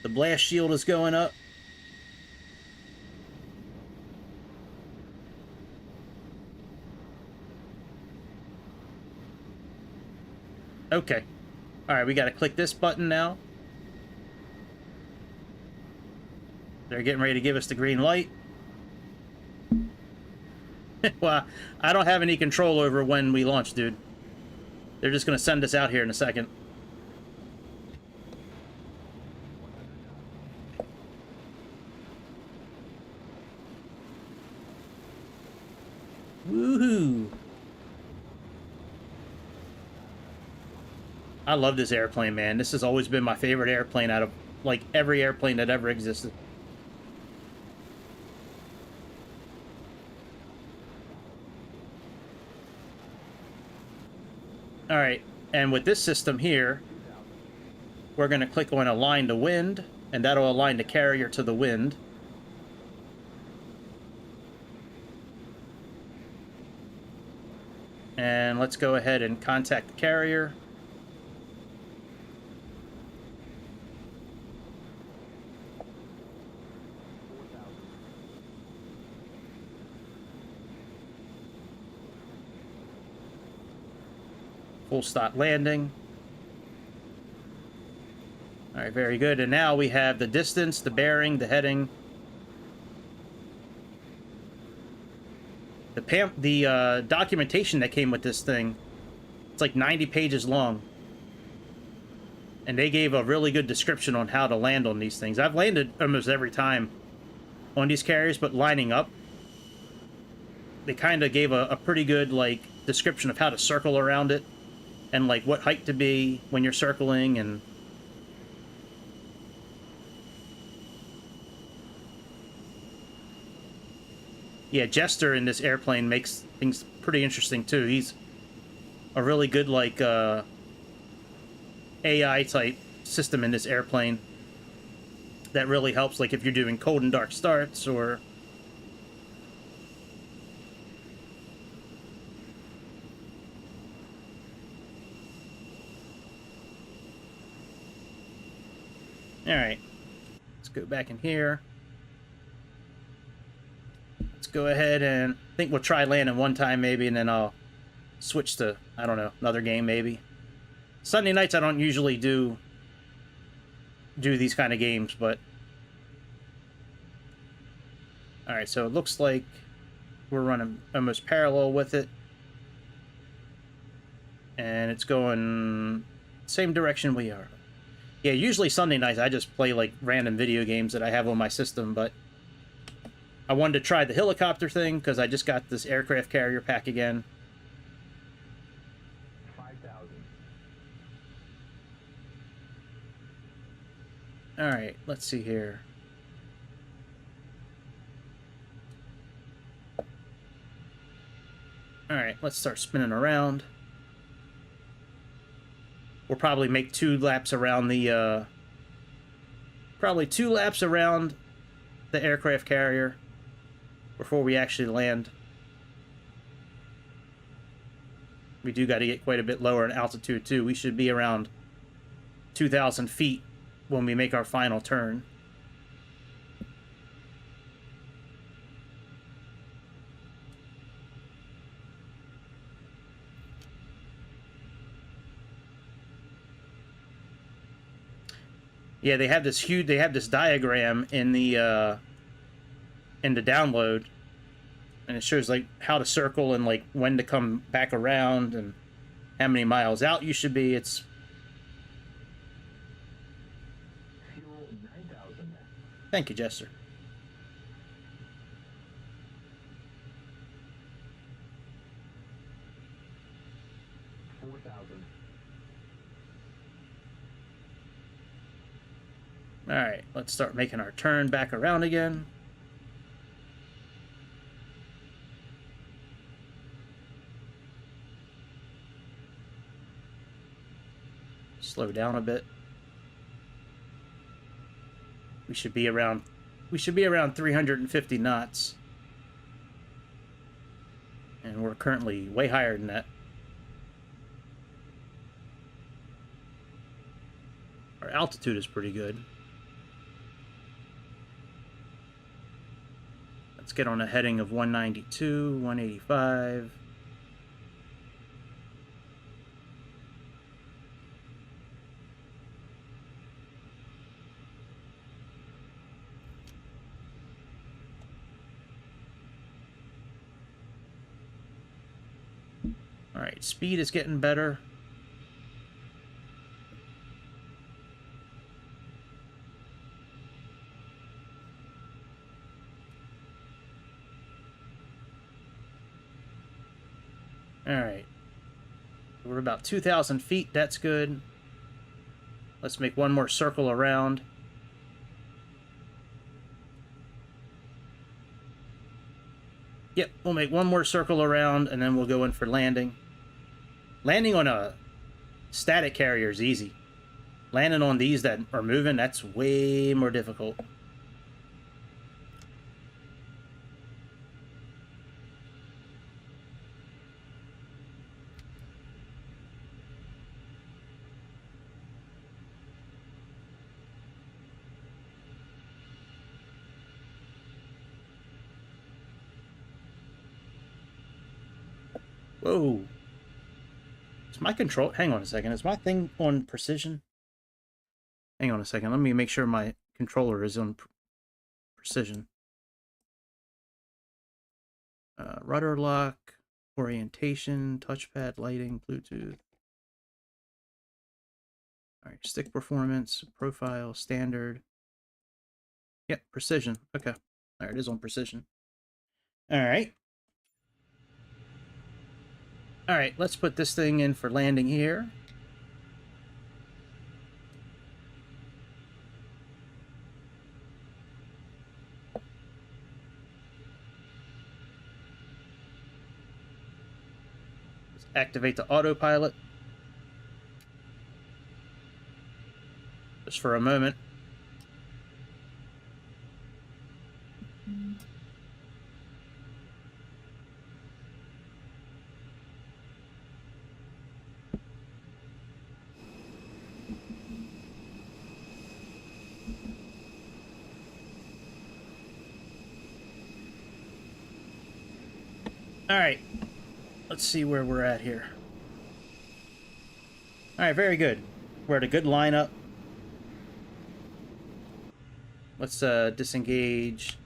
The blast shield is going up. Okay. All right, we got to click this button now. They're getting ready to give us the green light. Well, I don't have any control over when we launch, dude. They're just going to send us out here in a second. Woohoo! I love this airplane, man. This has always been my favorite airplane out of, like, every airplane that ever existed. Alright, and with this system here, we're going to click on Align to Wind, and that'll align the carrier to the wind. And let's go ahead and contact the carrier. Full stop landing. All right, very good. And now we have the distance, the bearing, the heading. The documentation that came with this thing, it's like 90 pages long. And they gave a really good description on how to land on these things. I've landed almost every time on these carriers, but lining up they kind of gave a pretty good like description of how to circle around it and like what height to be when you're circling. And yeah, Jester in this airplane makes things pretty interesting too. He's a really good like AI type system in this airplane that really helps, like if you're doing cold and dark starts or all right, let's go back in here. Let's go ahead and I think we'll try landing one time maybe, and then I'll switch to, I don't know, another game maybe. Sunday nights I don't usually do these kind of games, but all right, so it looks like we're running almost parallel with it, and it's going same direction we are. Yeah, usually Sunday nights I just play like random video games that I have on my system, but I wanted to try the helicopter thing because I just got this aircraft carrier pack again. 5,000. All right, let's see here. All right, let's start spinning around. We'll probably make 2 laps around the, probably 2 laps around the aircraft carrier before we actually land. We do got to get quite a bit lower in altitude too. We should be around 2,000 feet when we make our final turn. Yeah, they have this diagram in the download, and it shows like how to circle and like when to come back around and how many miles out you should be. It's Fuel 9,000. Thank you, Jester. All right, let's start making our turn back around again. Slow down a bit. We should be around 350 knots. And we're currently way higher than that. Our altitude is pretty good. Let's get on a heading of 192, 185. All right, speed is getting better. All right. We're about 2,000 feet. That's good. Let's make one more circle around. Yep, we'll make one more circle around, and then we'll go in for landing. Landing on a static carrier is easy. Landing on these that are moving, that's way more difficult. Whoa. Is my control... Hang on a second. Is my thing on precision? Hang on a second. Let me make sure my controller is on precision. Rudder lock, orientation, touchpad, lighting, Bluetooth. All right, stick performance, profile, standard. Yep, precision. Okay. All right, it is on precision. All right. Alright, let's put this thing in for landing here. Let's activate the autopilot. Just for a moment. Alright, let's see where we're at here. Alright, very good. We're at a good lineup. Let's disengage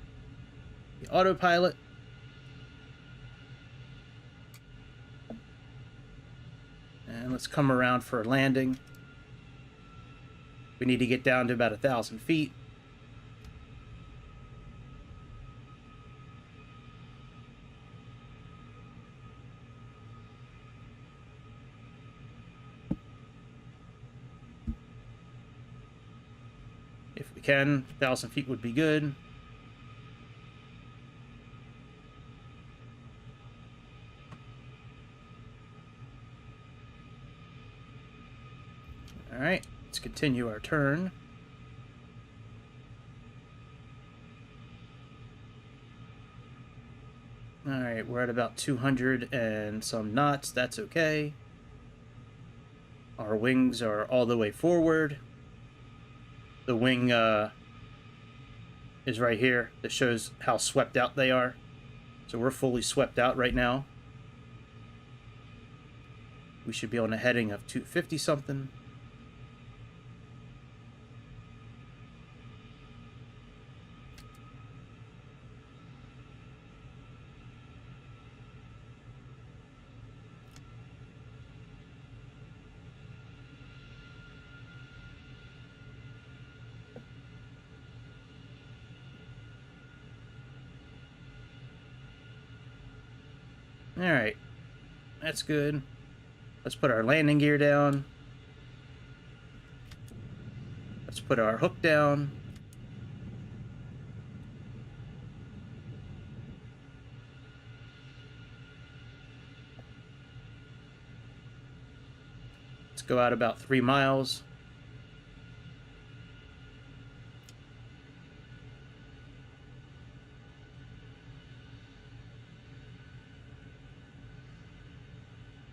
the autopilot. And let's come around for a landing. We need to get down to about 1,000 feet. If we can, 1,000 feet would be good. Alright, let's continue our turn. Alright, we're at about 200 and some knots. That's okay. Our wings are all the way forward. The wing is right here. That shows how swept out they are. So we're fully swept out right now. We should be on a heading of 250 something. Alright, that's good. Let's put our landing gear down. Let's put our hook down. Let's go out about 3 miles.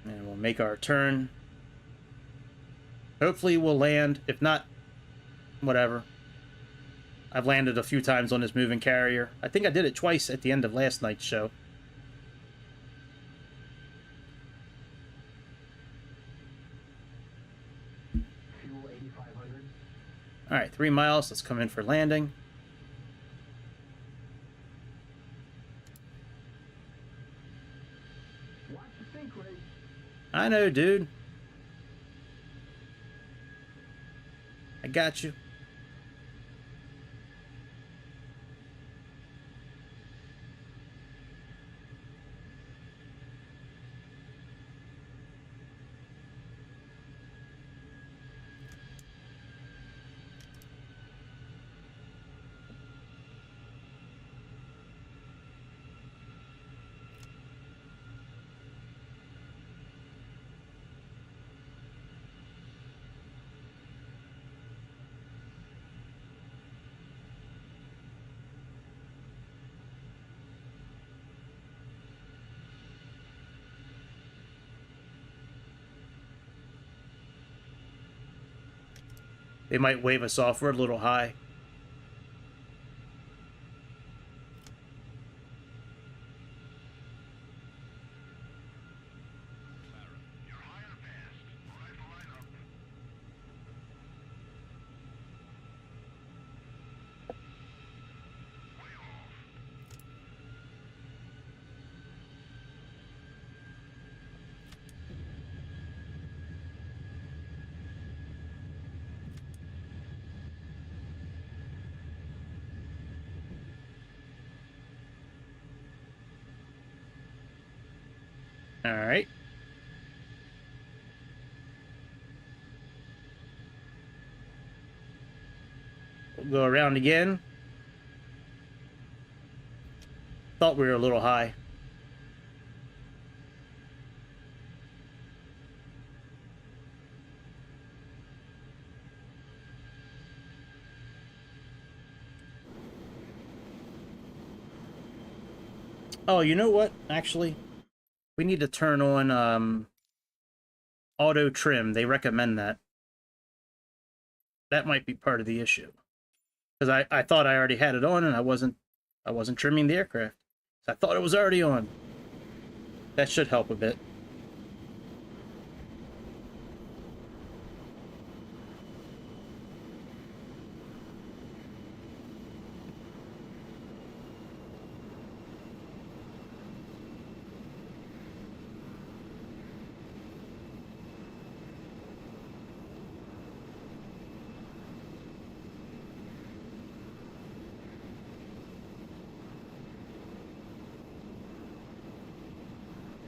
And we'll make our turn. Hopefully we'll land. If not, whatever. I've landed a few times on this moving carrier. I think I did it twice at the end of last night's show. Fuel 8,500. Alright, 3 miles. Let's come in for landing. Watch the sink rate. I know, dude. I got you. They might wave us off. We're a little high. Alright. Go around again. Thought we were a little high. Oh, you know what? Actually, we need to turn on auto trim. They recommend that. That might be part of the issue. Because I thought I already had it on and I wasn't trimming the aircraft. So I thought it was already on. That should help a bit.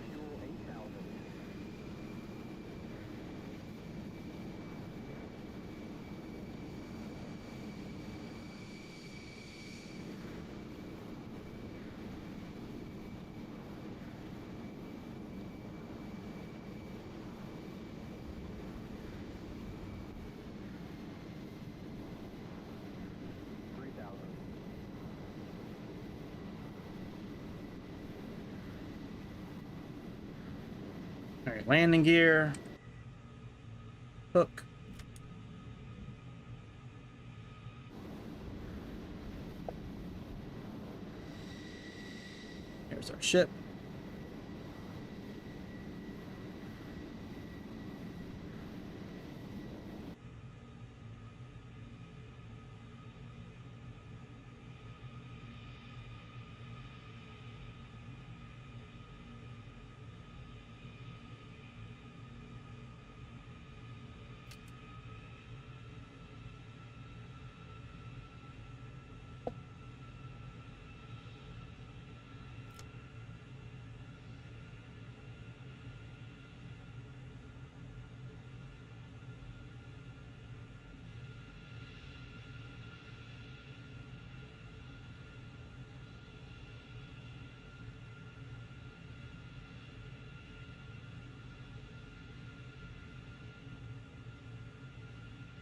Fuel 8,000. All right, landing gear. Hook. Here's our ship.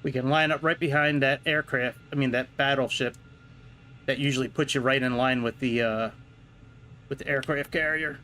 We can line up right behind that aircraft. I mean, that battleship. That usually puts you right in line with the aircraft carrier.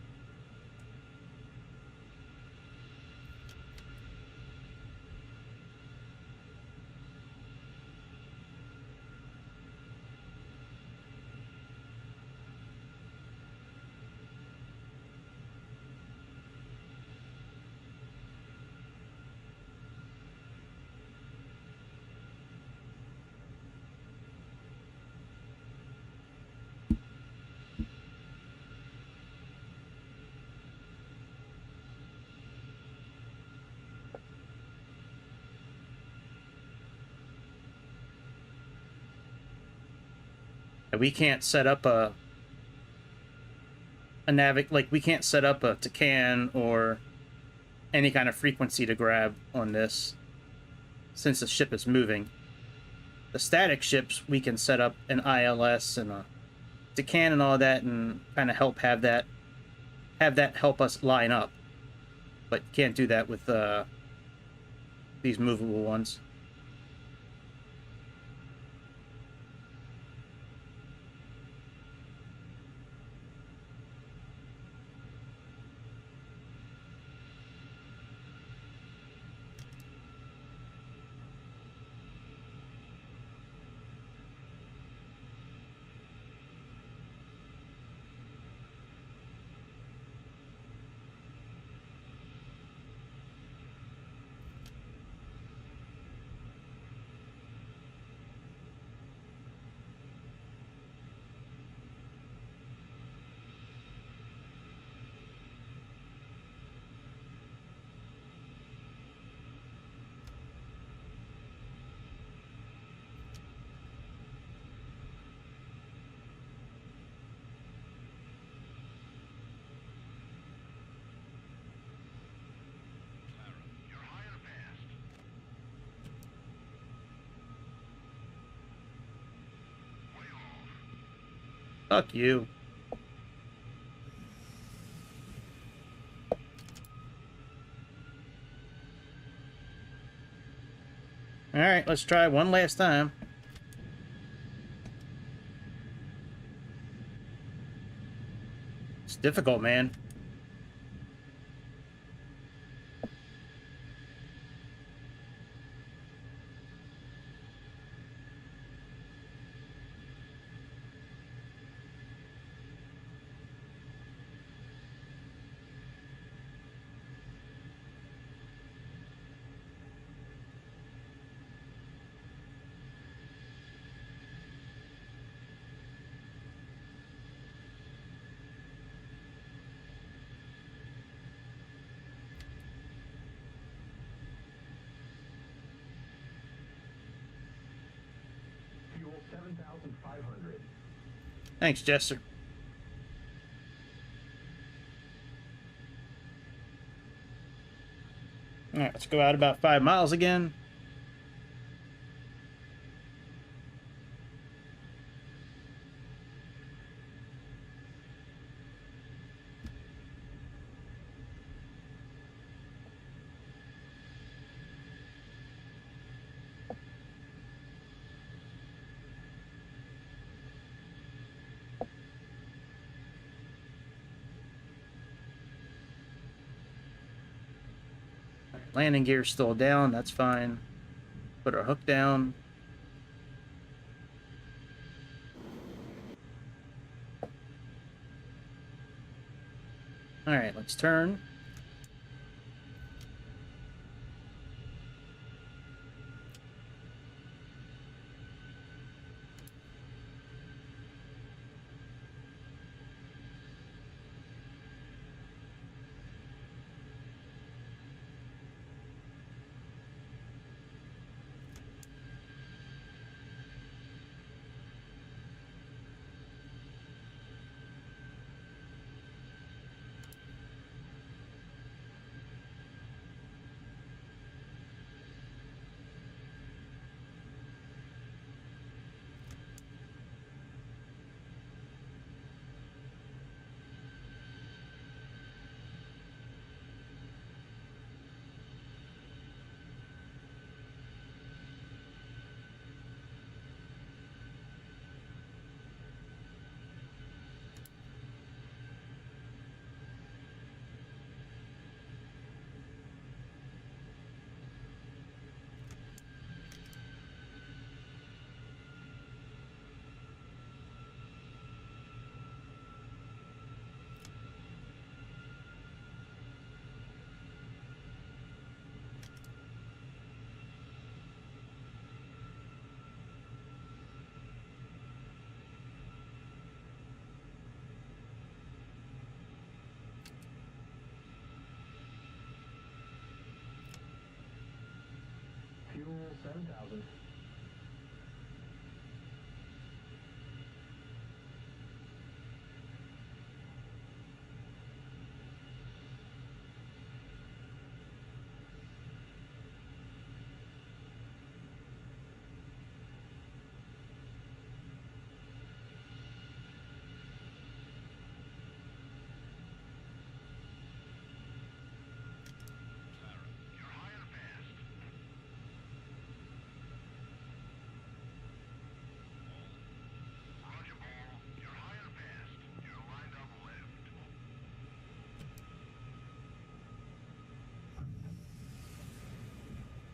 And we can't set up a Navic, like we can't set up a Tacan or any kind of frequency to grab on this since the ship is moving. The static ships, we can set up an ILS and a Tacan and all that and kind of help have that help us line up. But you can't do that with these movable ones. Fuck you. Alright, let's try one last time. It's difficult, man. Fuel 7,500. Thanks, Jester. Alright, let's go out about 5 miles again. Landing gear's still down, that's fine. Put our hook down. Alright, let's turn. Fuel 7,000.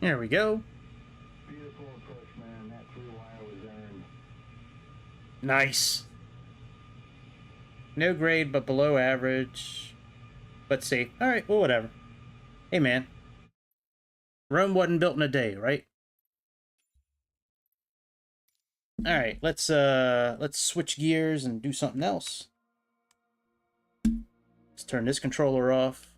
There we go. Beautiful approach, man. That through wire was earned. Nice. No grade, but below average. But safe. Alright, well, whatever. Hey, man. Rome wasn't built in a day, right? Alright, let's switch gears and do something else. Let's turn this controller off.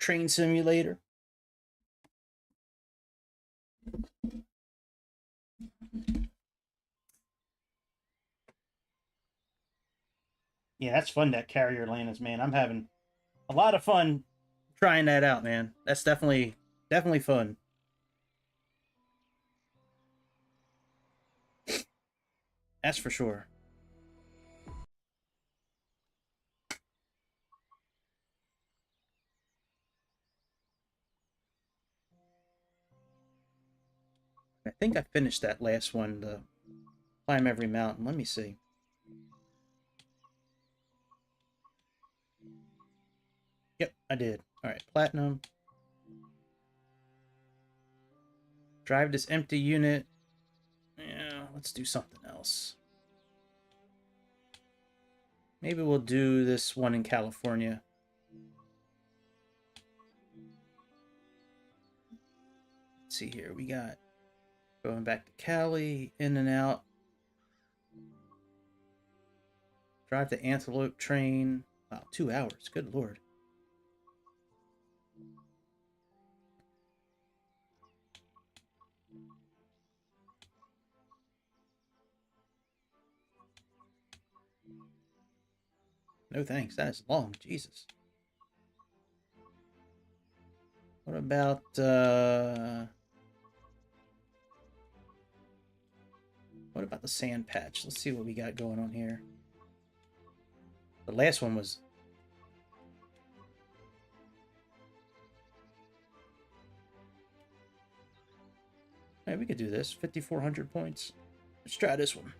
train simulator. Yeah, that's fun, that Carrier Atlantis, man. I'm having a lot of fun trying that out, man. That's definitely fun. That's for sure. I think I finished that last one, the climb every mountain. Let me see. Yep, I did. All right, platinum. Drive this empty unit. Yeah, let's do something else. Maybe we'll do this one in California. Let's see here. We got going back to Cali, in and out. Drive the Antelope train. Wow, 2 hours. Good lord. No thanks. That is long. Jesus. What about the sand patch? Let's see what we got going on here. The last one was... Hey, we could do this. 5,400 points. Let's try this one.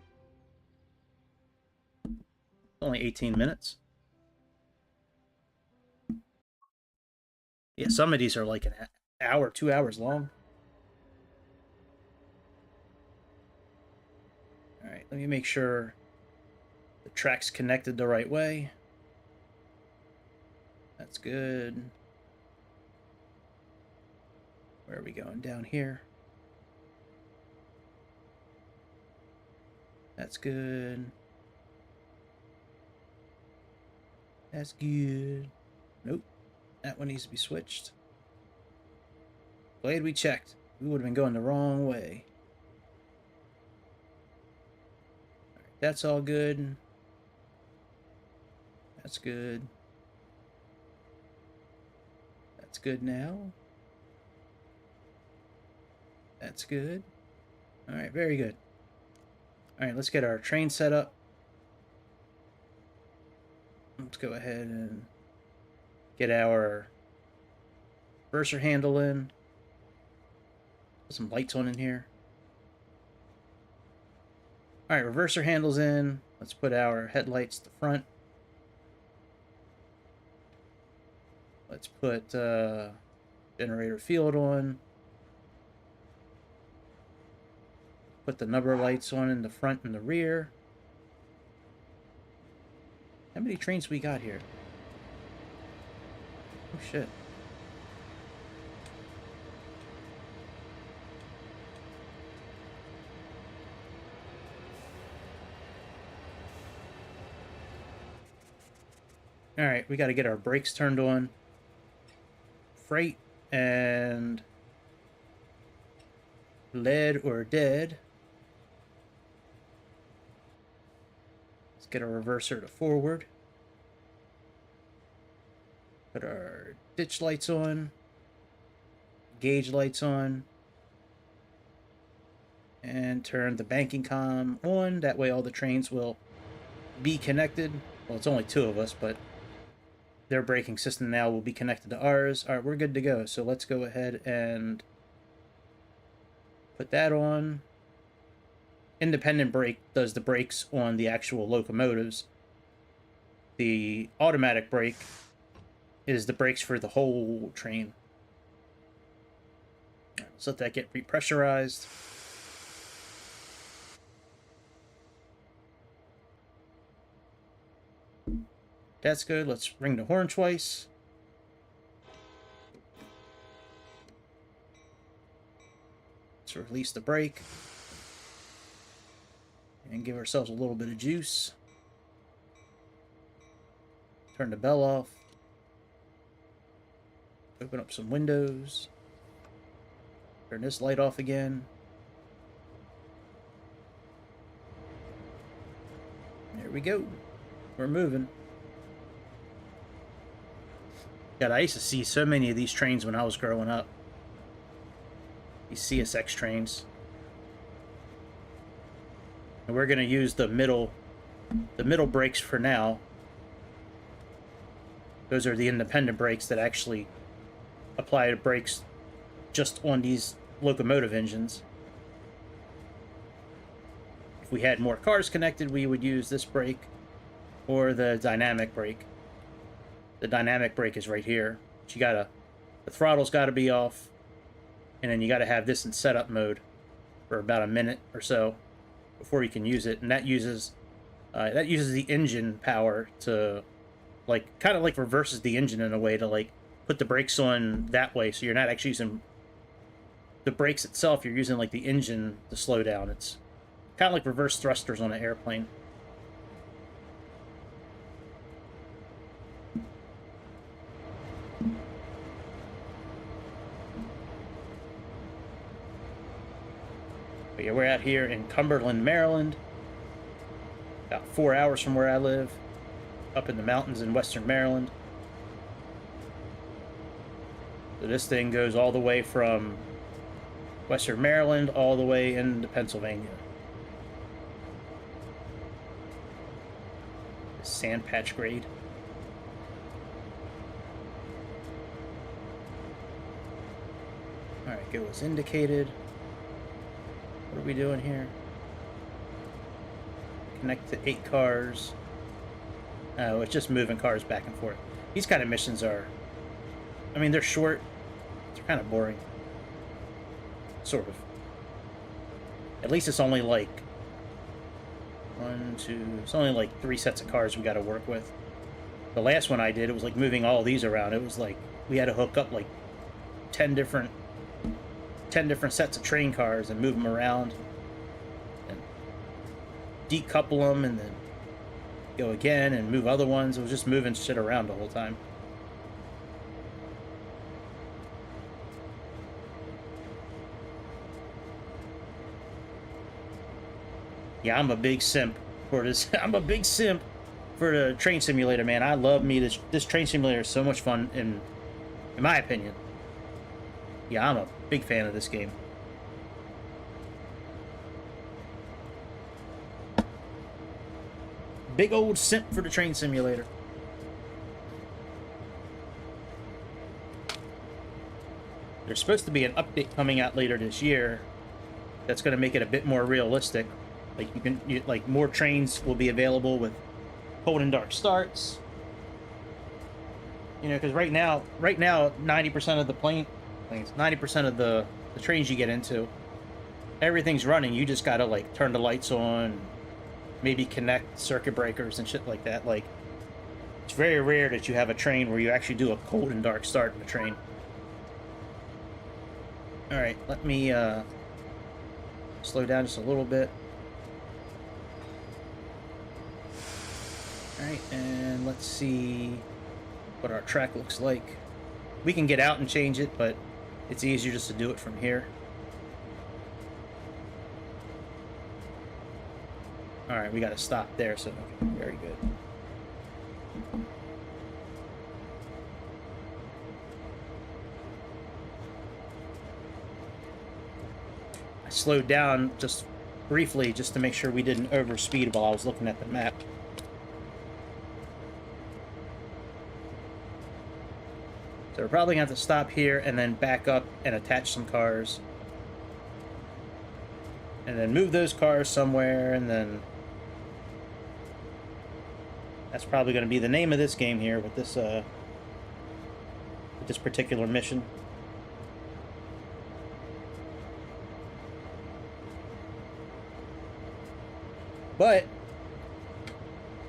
Only 18 minutes. Yeah, some of these are like an hour, 2 hours long. Alright, let me make sure the track's connected the right way. That's good. Where are we going? Down here. That's good. That's good. Nope. That one needs to be switched. Glad we checked. We would have been going the wrong way. Alright, that's all good. That's good. That's good now. That's good. Alright, very good. Alright, let's get our train set up. Let's go ahead and get our reverser handle in. Put some lights on in here. Alright, reverser handle's in. Let's put our headlights to the front. Let's put generator field on. Put the number lights on in the front and the rear. How many trains we got here? Oh shit. Alright, we got to get our brakes turned on. Freight and lead or dead. Let's get our reverser to forward. Put our ditch lights on. Gauge lights on. And turn the banking comm on. That way all the trains will be connected. Well, it's only 2 of us, but their braking system now will be connected to ours. Alright, we're good to go. So let's go ahead and put that on. Independent brake does the brakes on the actual locomotives. The automatic brake is the brakes for the whole train. Right, let's let that get repressurized. That's good. Let's ring the horn twice. Let's release the brake. And give ourselves a little bit of juice. Turn the bell off. Open up some windows. Turn this light off again. There we go. We're moving. God, I used to see so many of these trains when I was growing up. These CSX trains. And we're going to use the middle brakes for now. Those are the independent brakes that actually apply to brakes just on these locomotive engines. If we had more cars connected, we would use this brake or the dynamic brake. The dynamic brake is right here. But the throttle's got to be off, and then you got to have this in setup mode for about a minute or so before you can use it, and that uses the engine power to, like, kind of like reverses the engine in a way to, like, put the brakes on that way, so you're not actually using the brakes itself, you're using, like, the engine to slow down. It's kind of like reverse thrusters on an airplane. But yeah, we're out here in Cumberland, Maryland. About 4 hours from where I live. Up in the mountains in western Maryland. So this thing goes all the way from western Maryland all the way into Pennsylvania. Sand patch grade. Alright, go as indicated. What are we doing here? Connect to 8 cars. Oh, it's just moving cars back and forth. These kind of missions are... I mean, they're short. They're kind of boring. Sort of. At least it's only like... It's only like 3 sets of cars we got to work with. The last one I did, it was like moving all these around. It was like we had to hook up like 10 different sets of train cars and move them around and decouple them and then go again and move other ones. It was just moving shit around the whole time. Yeah, I'm a big simp for this. I'm a big simp for the train simulator, man. I love me. This train simulator is so much fun, in my opinion. Yeah, I'm a big fan of this game. Big old simp for the train simulator. There's supposed to be an update coming out later this year that's going to make it a bit more realistic. Like like more trains will be available with cold and dark starts. You know, because right now, 90% of the planes, 90% of the trains you get into, everything's running. You just gotta like turn the lights on, maybe connect circuit breakers and shit like that. Like, it's very rare that you have a train where you actually do a cold and dark start in the train. All right, let me slow down just a little bit. Alright, and let's see what our track looks like. We can get out and change it, but it's easier just to do it from here. Alright, we got to stop there, so okay, very good. I slowed down just briefly just to make sure we didn't overspeed while I was looking at the map. So we're probably going to have to stop here and then back up and attach some cars. And then move those cars somewhere, and then... That's probably going to be the name of this game here with this particular mission. But,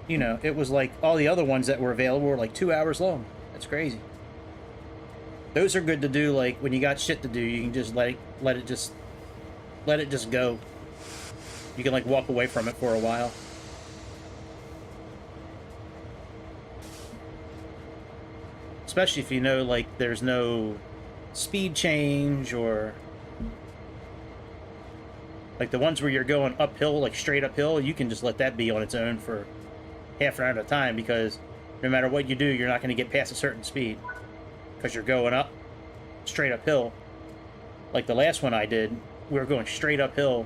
you know, it was like all the other ones that were available were like 2 hours long. That's crazy. Those are good to do, like, when you got shit to do, you can just let it just go. You can, like, walk away from it for a while. especially if you know, like, there's no speed change, or like the ones where you're going uphill, like straight uphill, you can just let that be on its own for half an hour at a time, because no matter what you do, you're not going to get past a certain speed because you're going up straight uphill. Like the last one I did, we were going straight uphill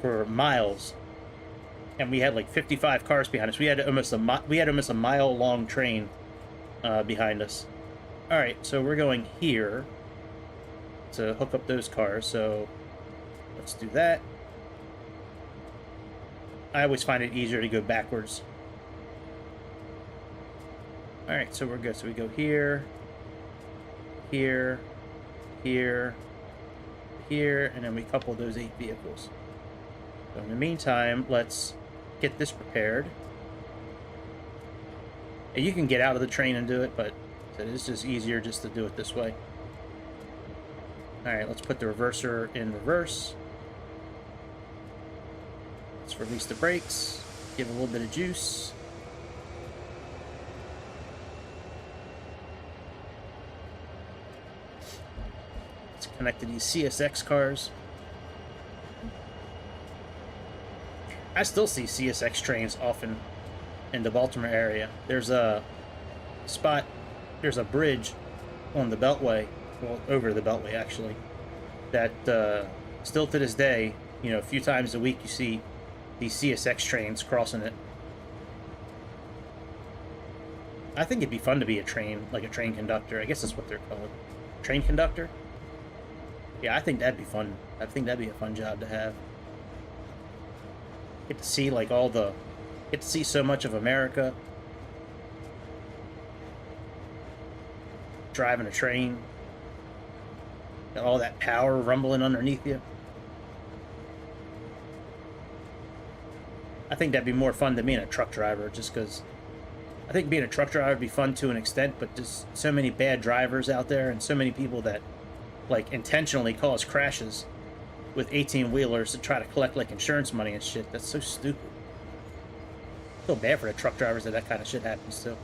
for miles, and we had like 55 cars behind us. We had almost a mile long train behind us. All right, so we're going here to hook up those cars. So let's do that. I always find it easier to go backwards. All right, so we're good. So we go here, here, here, here, and then we couple those 8 vehicles. So in the meantime, let's get this prepared. And you can get out of the train and do it, but it's just easier just to do it this way. All right, let's put the reverser in reverse. Let's release the brakes, give a little bit of juice. Let's connect to these CSX cars. I still see CSX trains often in the Baltimore area. There's a spot, there's a bridge on the Beltway, well, over the Beltway actually, that still to this day, you know, a few times a week you see these CSX trains crossing it. I think it'd be fun to be a train conductor. I guess that's what they're called. Train conductor? Yeah, I think that'd be fun. I think that'd be a fun job to have. Get to see like get to see so much of America. Driving a train. Got all that power rumbling underneath you. I think that'd be more fun than being a truck driver, just because I think being a truck driver would be fun to an extent, but just so many bad drivers out there and so many people that like intentionally cause crashes with 18-wheelers to try to collect like insurance money and shit. That's so stupid. I feel bad for the truck drivers that kind of shit happens to.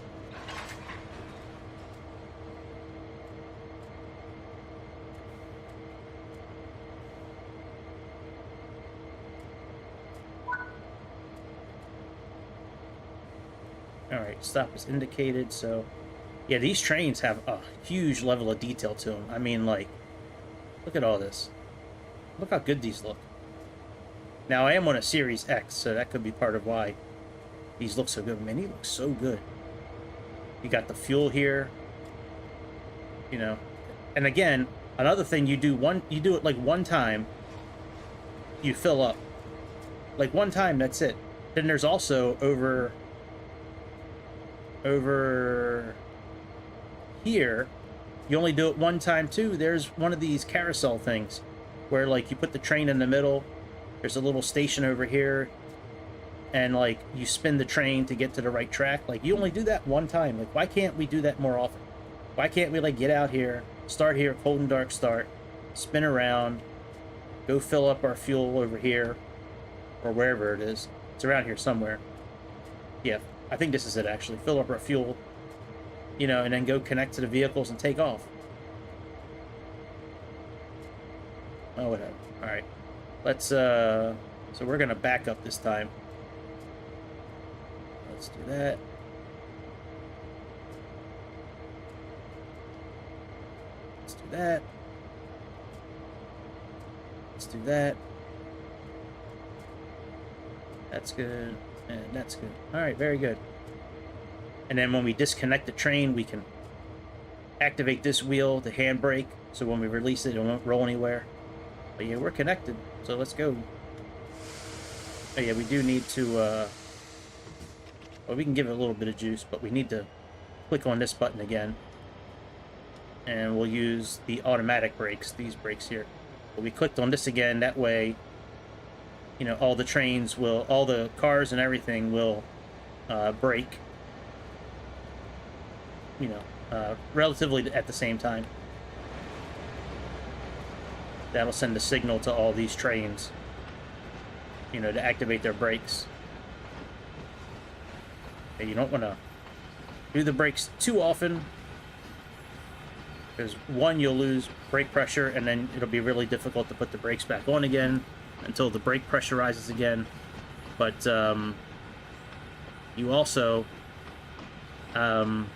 Alright, stop is indicated, so... Yeah, these trains have a huge level of detail to them. I mean, like, look at all this. Look how good these look. Now, I am on a Series X, so that could be part of why these look so good. Man, they look so good. You got the fuel here. You know. And again, another thing you do it like one time, you fill up. Like one time, that's it. Then there's also over here, you only do it one time too. There's one of these carousel things where like you put the train in the middle, there's a little station over here, and like you spin the train to get to the right track. Like you only do that one time. Like why can't we do that more often? Why can't we like get out here, start here, cold and dark start, spin around, go fill up our fuel over here or wherever it is. It's around here somewhere. Yeah, I think this is it actually. Fill up our fuel, you know, and then go connect to the vehicles and take off. Oh, whatever. All right. Let's, so we're going to back up this time. Let's do that. Let's do that. Let's do that. That's good. And that's good. All right, very good. And then when we disconnect the train, we can activate this wheel, the handbrake, so when we release it, it won't roll anywhere. But yeah, we're connected, so let's go. Oh yeah, we do need to, well, we can give it a little bit of juice, but we need to click on this button again. And we'll use the automatic brakes, these brakes here. But we clicked on this again, that way, you know, all the trains will, all the cars and everything will brake, you know, relatively at the same time. That'll send a signal to all these trains, you know, to activate their brakes. And you don't want to do the brakes too often, Because one, you'll lose brake pressure, and then it'll be really difficult to put the brakes back on again until the brake pressure rises again. But you also, the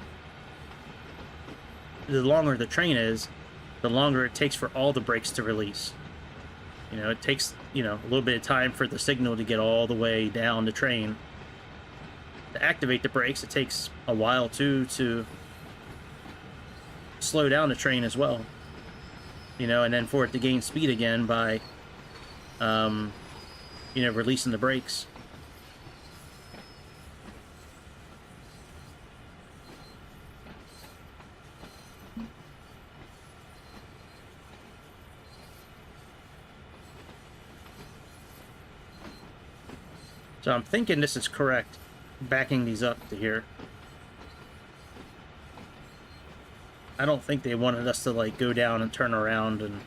longer the train is, the longer it takes for all the brakes to release. You know, it takes, you know, a little bit of time for the signal to get all the way down the train. To activate the brakes, it takes a while too to slow down the train as well. You know, and then for it to gain speed again by, you know, releasing the brakes. So I'm thinking this is correct, backing these up to here. I don't think they wanted us to like go down and turn around, and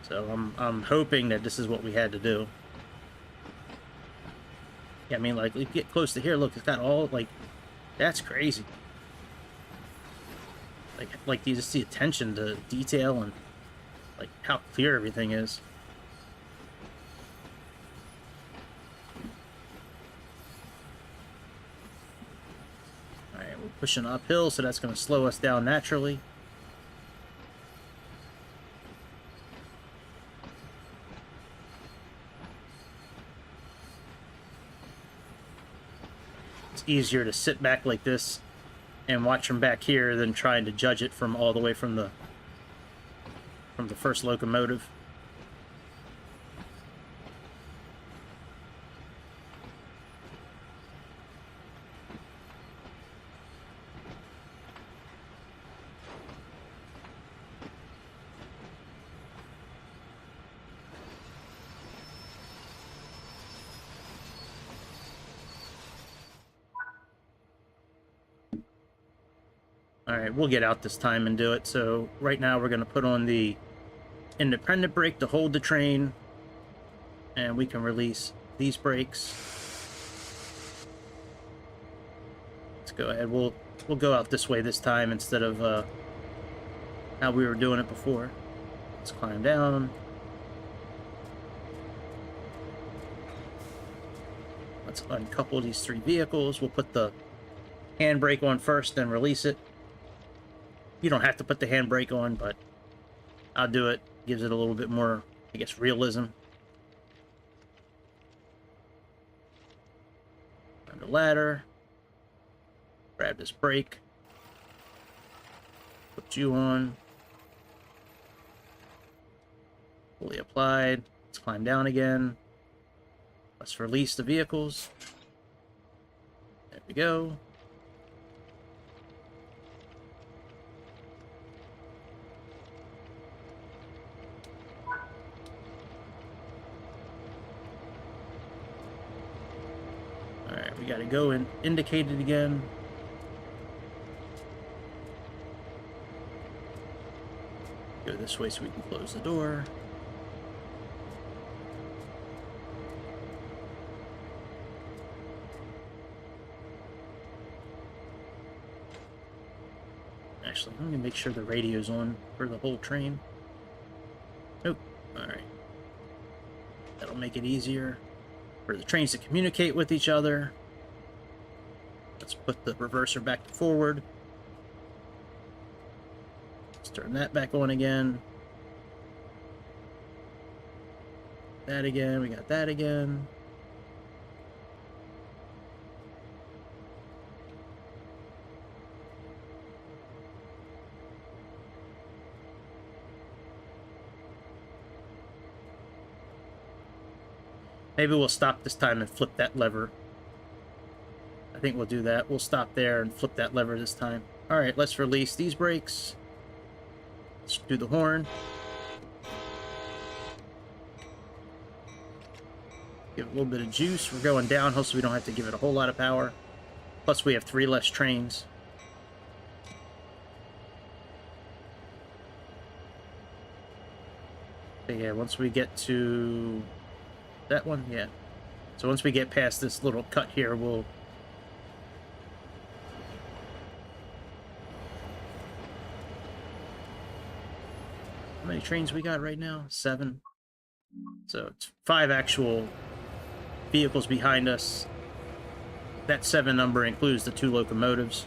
so I'm hoping that this is what we had to do. Yeah, I mean, like, we get close to here, look, it's got all, like, that's crazy. Like you just see attention to detail and like how clear everything is. We're pushing uphill, so that's going to slow us down naturally. It's easier to sit back like this and watch from back here than trying to judge it from all the way from the first locomotive. Alright, we'll get out this time and do it. So right now we're going to put on the independent brake to hold the train, and we can release these brakes. Let's go ahead. We'll go out this way this time instead of how we were doing it before. Let's climb down. Let's uncouple these three vehicles. We'll put the handbrake on first, then release it. You don't have to put the handbrake on, but I'll do it. Gives it a little bit more, I guess, realism. Climb the ladder. Grab this brake. Put you on. Fully applied. Let's climb down again. Let's release the vehicles. There we go. Alright, we gotta go and indicate it again. Go this way so we can close the door. Actually, let me make sure the radio's on for the whole train. Nope. Alright. That'll make it easier for the trains to communicate with each other. Let's put the reverser back to forward. Let's turn that back on again. That again. We got that again. Maybe we'll stop this time and flip that lever. I think we'll do that. We'll stop there and flip that lever this time. Alright, let's release these brakes. Let's do the horn. Give it a little bit of juice. We're going downhill, so we don't have to give it a whole lot of power. Plus, we have 3 less trains. But yeah, once we get to that one, yeah. So once we get past this little cut here, we'll How many trains we got right now? 7. So it's 5 actual vehicles behind us. That 7 number includes the 2 locomotives.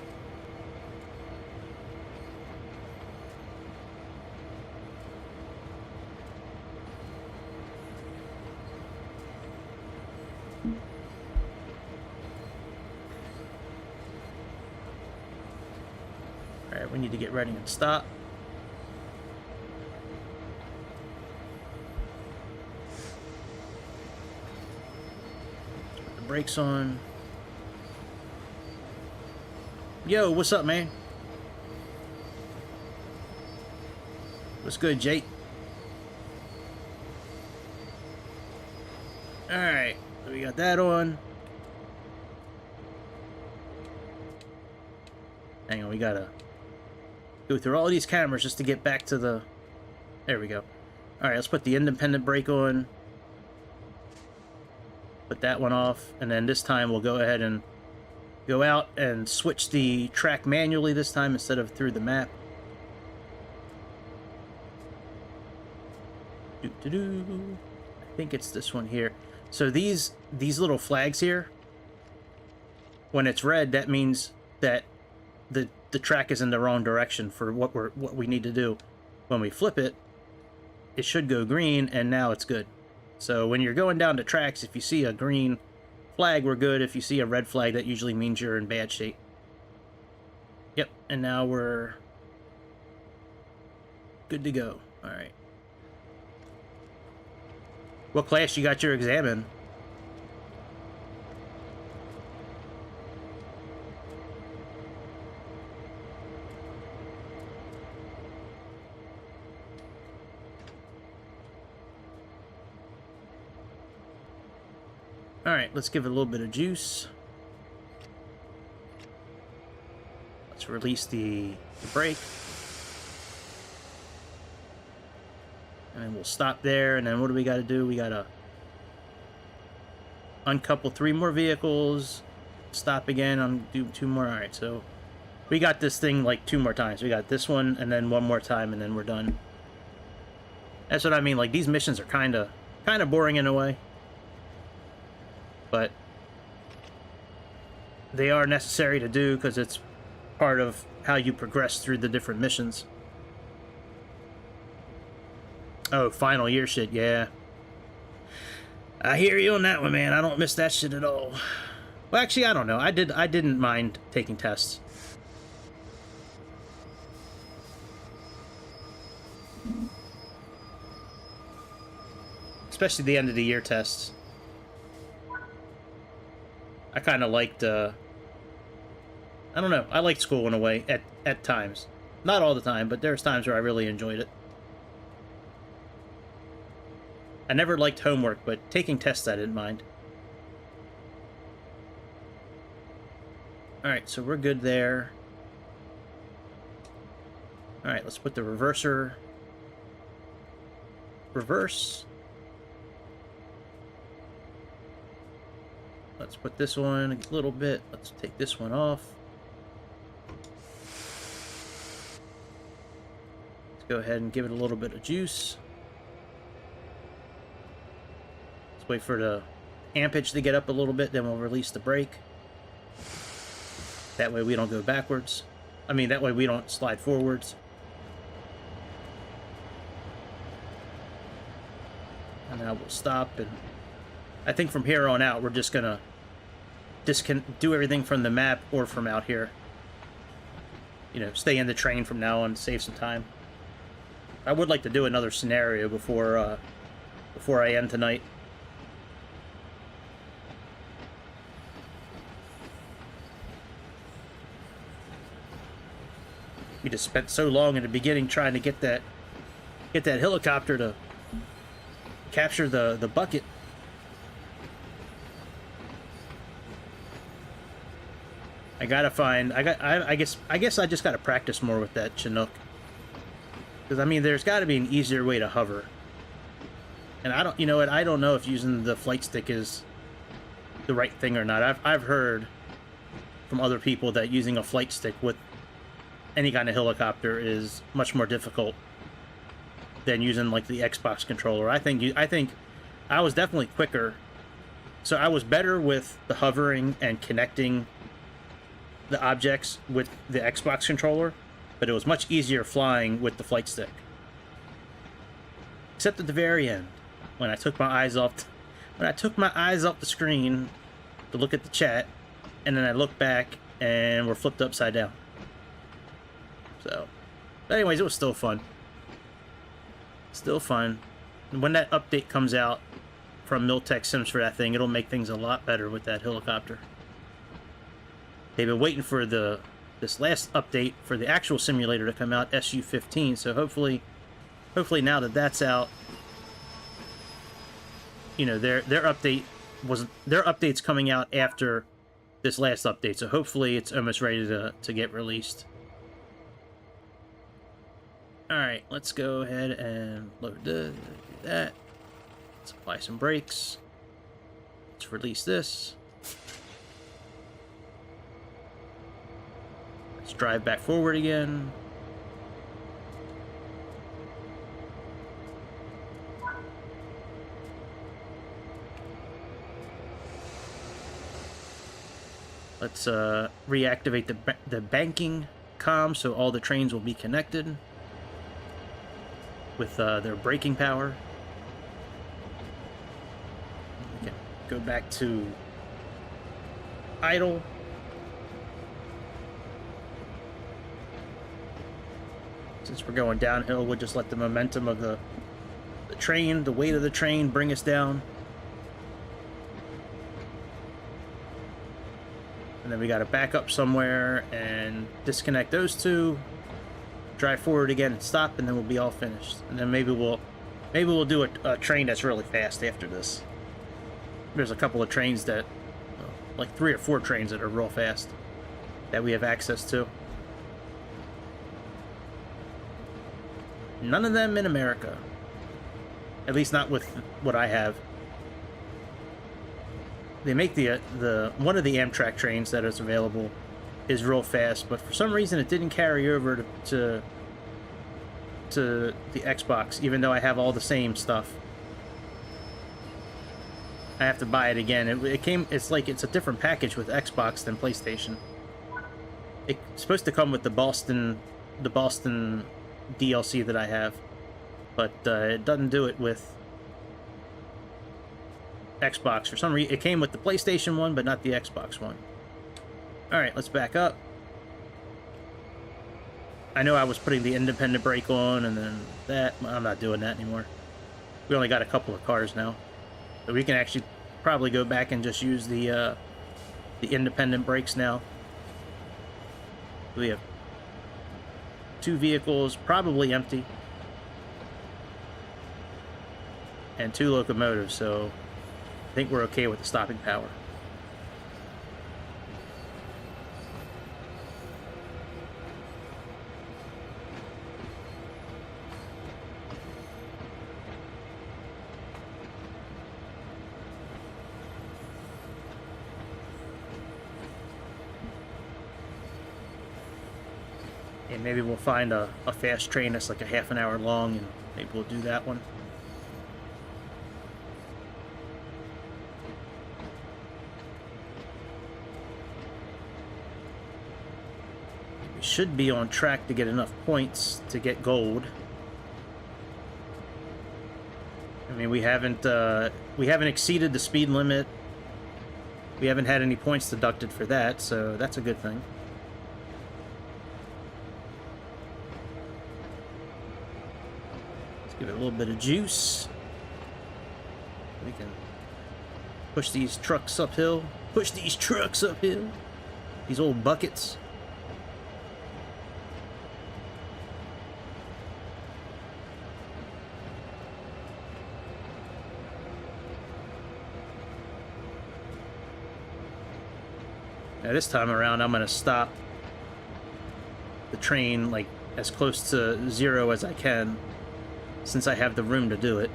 Alright, we need to get ready and stop. Put the brakes on. Yo, what's up, man? What's good, Jake? Alright, so we got that on. Hang on, we gotta go through all these cameras just to get back to the... There we go. Alright, let's put the independent brake on. Put that one off, and then this time we'll go ahead and go out and switch the track manually this time instead of through the map. Doo-doo-doo. I think it's this one here. So these little flags here, when it's red, that means that the track is in the wrong direction for what we need to do. When we flip it, it should go green, and now it's good. So when you're going down the tracks, if you see a green flag, we're good. If you see a red flag, that usually means you're in bad shape. Yep, and now we're good to go. All right. What class you got your exam in? Alright, let's give it a little bit of juice. Let's release the brake. And then we'll stop there, and then what do we got to do? We got to uncouple 3 more vehicles, stop again, do 2 more. Alright, so we got this thing like 2 more times. We got this one, and then 1 more time, and then we're done. That's what I mean, like, these missions are kind of boring in a way. But they are necessary to do because it's part of how you progress through the different missions. Oh, final year shit, yeah. I hear you on that one, man. I don't miss that shit at all. Well, actually, I don't know. I didn't mind taking tests. Especially the end of the year tests. I kind of liked, I don't know, I liked school in a way, at times. Not all the time, but there's times where I really enjoyed it. I never liked homework, but taking tests I didn't mind. Alright, so we're good there. Alright, let's put the reverser. Reverse. Let's put this one a little bit. Let's take this one off. Let's go ahead and give it a little bit of juice. Let's wait for the ampage to get up a little bit, then we'll release the brake. That way we don't go backwards. I mean, that way we don't slide forwards. And now we'll stop, and I think from here on out we're just gonna do everything from the map or from out here. You know, stay in the train from now on, save some time. I would like to do another scenario before I end tonight. We just spent so long in the beginning trying to get that helicopter to capture the bucket. I gotta find. I guess I just gotta practice more with that Chinook. Because I mean, there's got to be an easier way to hover. And I don't. You know what? I don't know if using the flight stick is the right thing or not. I've heard from other people that using a flight stick with any kind of helicopter is much more difficult than using like the Xbox controller. I think I was definitely quicker. So I was better with the hovering and connecting the objects with the Xbox controller, but it was much easier flying with the flight stick. Except at the very end, when I took my eyes off the screen to look at the chat, and then I looked back and we're flipped upside down. So, but anyways, it was still fun. Still fun. And when that update comes out from Miltech Sims for that thing, it'll make things a lot better with that helicopter. They've been waiting for this last update for the actual simulator to come out, SU-15. So hopefully now that that's out, you know, their update's coming out after this last update. So hopefully it's almost ready to get released. All right, let's go ahead and load do that. Let's apply some brakes. Let's release this. Let's drive back forward again. Let's reactivate the banking comm so all the trains will be connected with their braking power. We can go back to idle. Since we're going downhill, we'll just let the momentum of the train, the weight of the train, bring us down. And then we got to back up somewhere and disconnect those two. Drive forward again and stop, and then we'll be all finished. And then maybe we'll do a train that's really fast after this. There's a couple of trains that, like 3 or 4 trains that are real fast that we have access to. None of them in America. At least not with what I have. They make the one of the Amtrak trains that is available is real fast, but for some reason it didn't carry over to the Xbox, even though I have all the same stuff. I have to buy it again. It's like it's a different package with Xbox than PlayStation. It's supposed to come with the Boston DLC that I have, but it doesn't do it with Xbox. For some reason, it came with the PlayStation one, but not the Xbox one. Alright, let's back up. I know I was putting the independent brake on, and then that. I'm not doing that anymore. We only got a couple of cars now. So we can actually probably go back and just use the independent brakes now. We have 2 vehicles, probably empty. And 2 locomotives, so I think we're okay with the stopping power. And maybe we'll find a fast train that's like a half an hour long, and maybe we'll do that one. We should be on track to get enough points to get gold. I mean, we haven't exceeded the speed limit. We haven't had any points deducted for that, so that's a good thing. Give it a little bit of juice. We can push these trucks uphill. Push these trucks uphill. These old buckets. Now this time around, I'm going to stop the train like as close to 0 as I can, since I have the room to do it.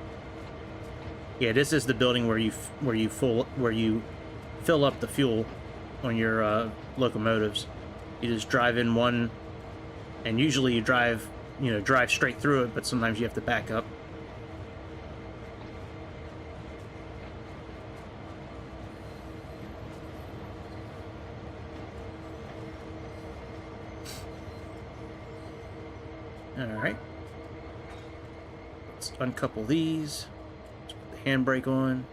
Yeah, this is the building where you fill up the fuel on your locomotives. You just drive in one, and usually you drive you know, drive straight through it, but sometimes you have to back up. Alright. Let's uncouple these. Let's put the handbrake on.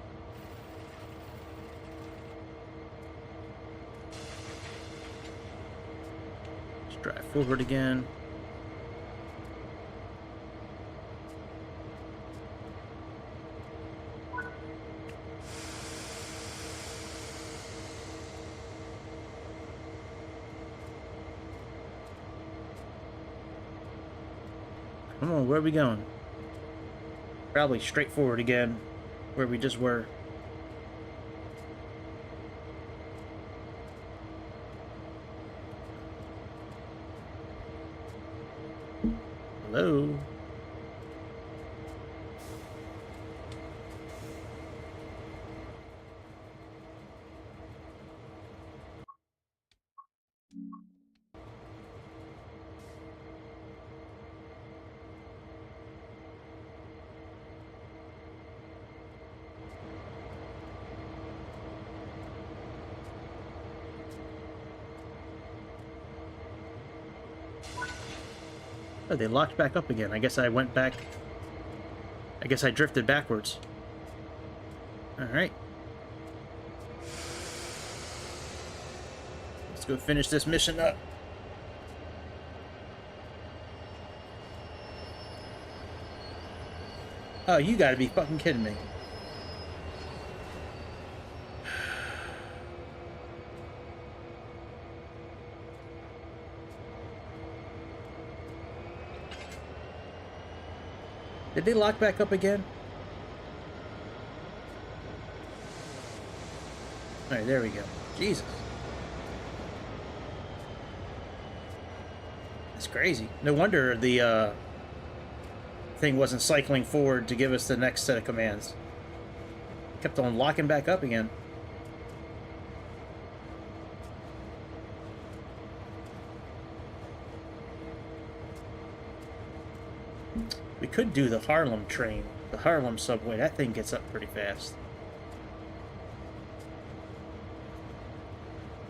Let's drive forward again. Come on, where are we going? Probably straight forward again, where we just were. Hello? Oh, they locked back up again. I guess I went back. I guess I drifted backwards. Alright. Let's go finish this mission up. Oh, you gotta be fucking kidding me. Did they lock back up again? Alright, there we go. Jesus. That's crazy. No wonder the thing wasn't cycling forward to give us the next set of commands. Kept on locking back up again. We could do the Harlem train, the Harlem subway. That thing gets up pretty fast.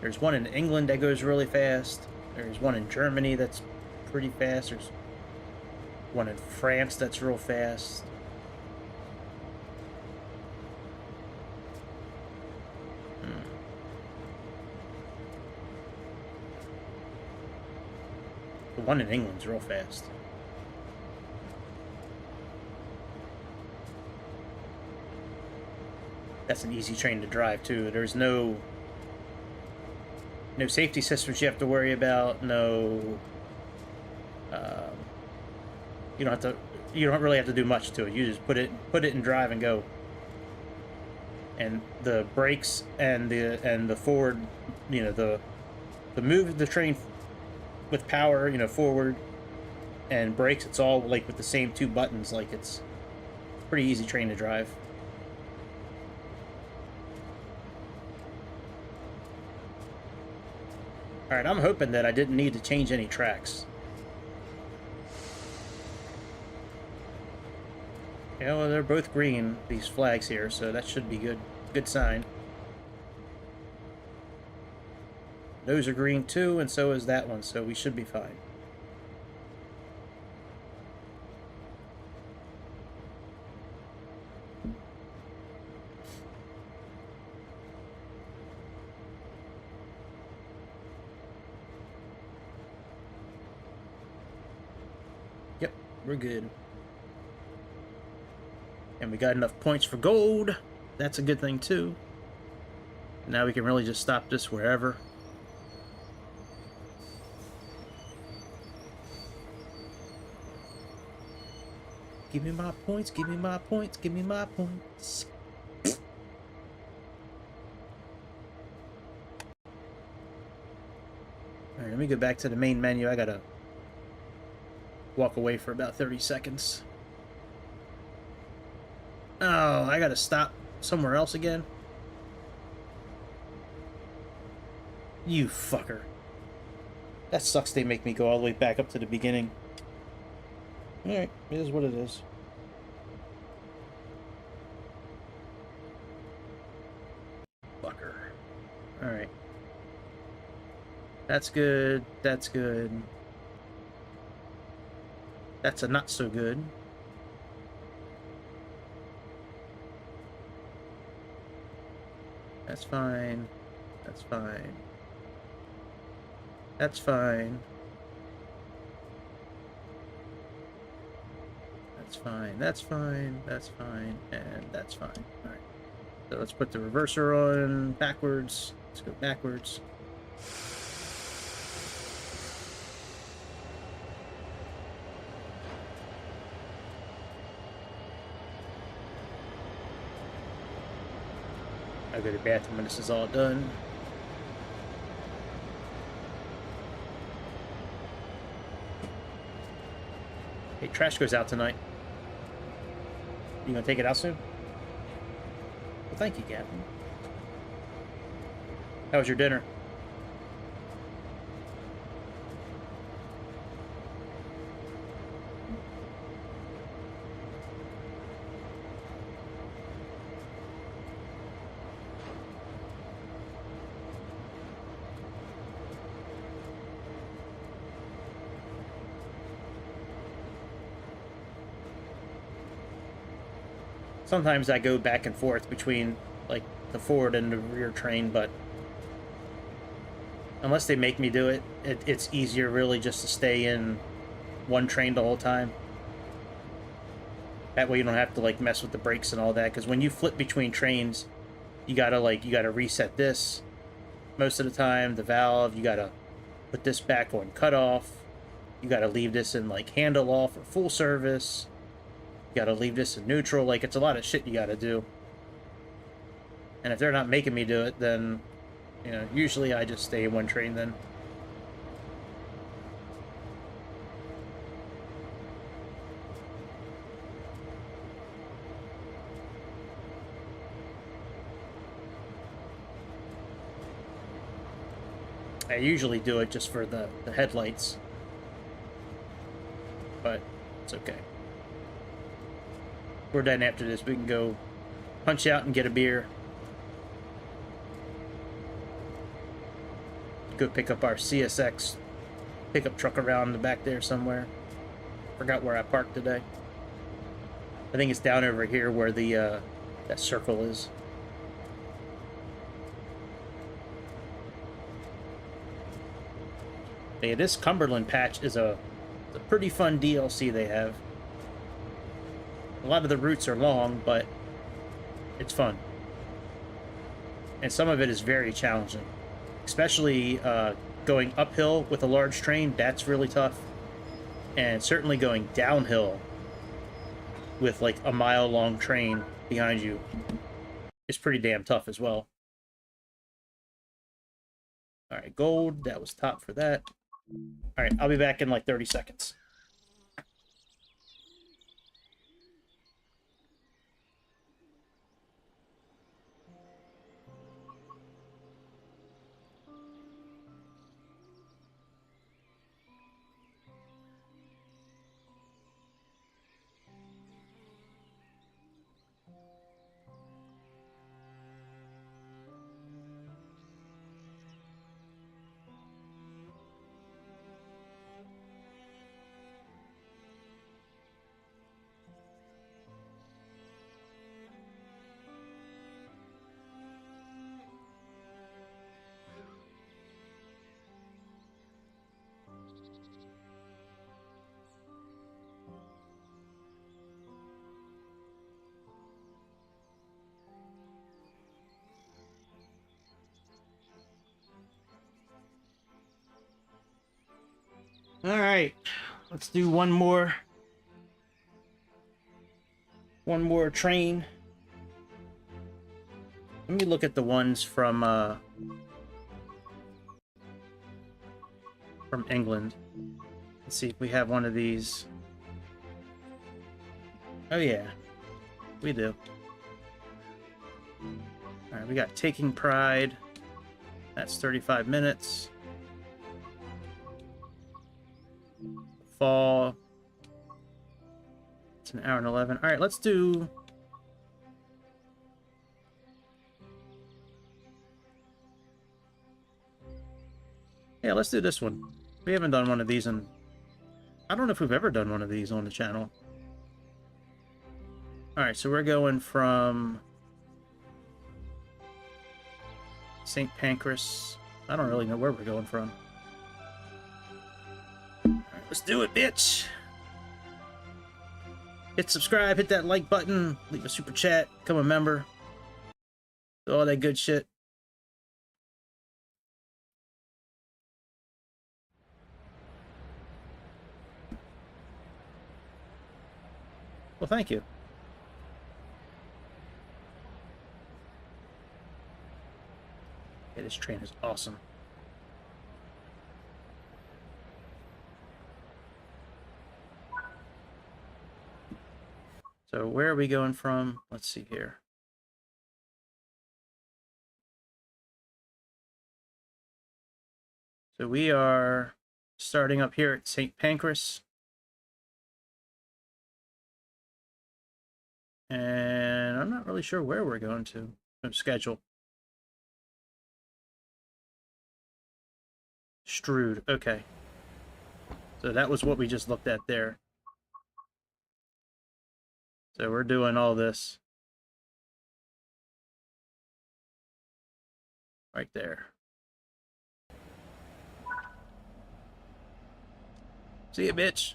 There's one in England that goes really fast. There's one in Germany that's pretty fast. There's one in France that's real fast. The one in England's real fast. That's an easy train to drive too. There's no safety systems you have to worry about. No, you don't have to. You don't really have to do much to it. You just put it in drive and go. And the brakes and the forward, you know, the move of the train with power, you know, forward and brakes. It's all like with the same two buttons. Like it's a pretty easy train to drive. Alright, I'm hoping that I didn't need to change any tracks. Yeah, well, they're both green, these flags here, so that should be good. Good sign. Those are green too, and so is that one, so we should be fine. Yep, we're good. And we got enough points for gold. That's a good thing too. Now we can really just stop this wherever. Give me my points, give me my points, give me my points. Alright, let me go back to the main menu. I gotta walk away for about 30 seconds. Oh, I gotta stop somewhere else again? You fucker. That sucks they make me go all the way back up to the beginning. Alright, it is what it is. Fucker. Alright. That's good. That's good. That's a not so good. That's fine. That's fine. That's fine. That's fine. That's fine. That's fine. And that's fine. Alright. So let's put the reverser on backwards. Let's go backwards. I'll go to the bathroom when this is all done. Hey, trash goes out tonight. You gonna take it out soon? Well, thank you, Captain. How was your dinner? Sometimes I go back and forth between, like, the forward and the rear train, but unless they make me do it, it's easier really just to stay in one train the whole time. That way you don't have to, like, mess with the brakes and all that, because when you flip between trains, you gotta reset this most of the time, the valve, you gotta put this back on cutoff, you gotta leave this in, like, handle off or full service. You gotta leave this in neutral. Like, it's a lot of shit you gotta do. And if they're not making me do it, then, you know, usually I just stay in one train then. I usually do it just for the headlights. But it's okay. We're done after this. We can go punch out and get a beer. Go pick up our CSX pickup truck around the back there somewhere. Forgot where I parked today. I think it's down over here where the that circle is. Yeah, this Cumberland patch is a pretty fun DLC they have. A lot of the routes are long, but it's fun. And some of it is very challenging. Especially going uphill with a large train, that's really tough. And certainly going downhill with like a mile-long train behind you is pretty damn tough as well. Alright, gold. That was top for that. Alright, I'll be back in like 30 seconds. Alright, let's do one more train. Let me look at the ones from England. Let's see if we have one of these. Oh yeah, we do. Alright, we got Taking Pride. That's 35 minutes. Fall. It's an hour and 11. All right, let's do... Yeah, let's do this one. We haven't done one of these in... I don't know if we've ever done one of these on the channel. Alright, so we're going from... St. Pancras. I don't really know where we're going from. Alright, let's do it, bitch! Hit subscribe, hit that like button, leave a super chat, become a member. All that good shit. Well, thank you. Yeah, this train is awesome. So where are we going from? Let's see here. So we are starting up here at St. Pancras. And I'm not really sure where we're going to. Schedule. Strood. Okay. So that was what we just looked at there. So we're doing all this. Right there. See ya, bitch.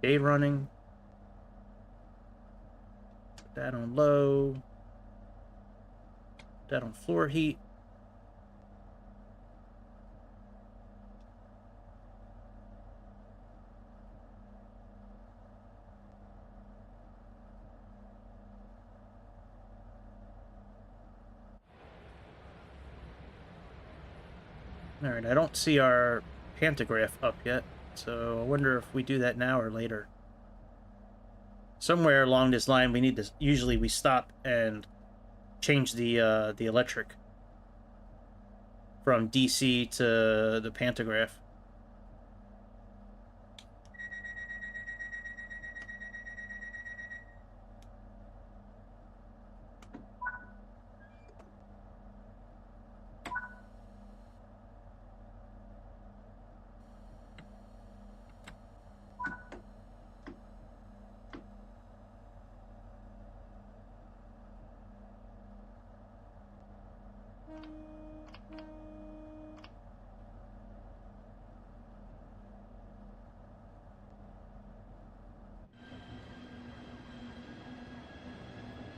Day running. Put that on low. Put that on floor heat. Alright, I don't see our pantograph up yet, so I wonder if we do that now or later. Somewhere along this line we need to... Usually we stop and change the electric from DC to the pantograph.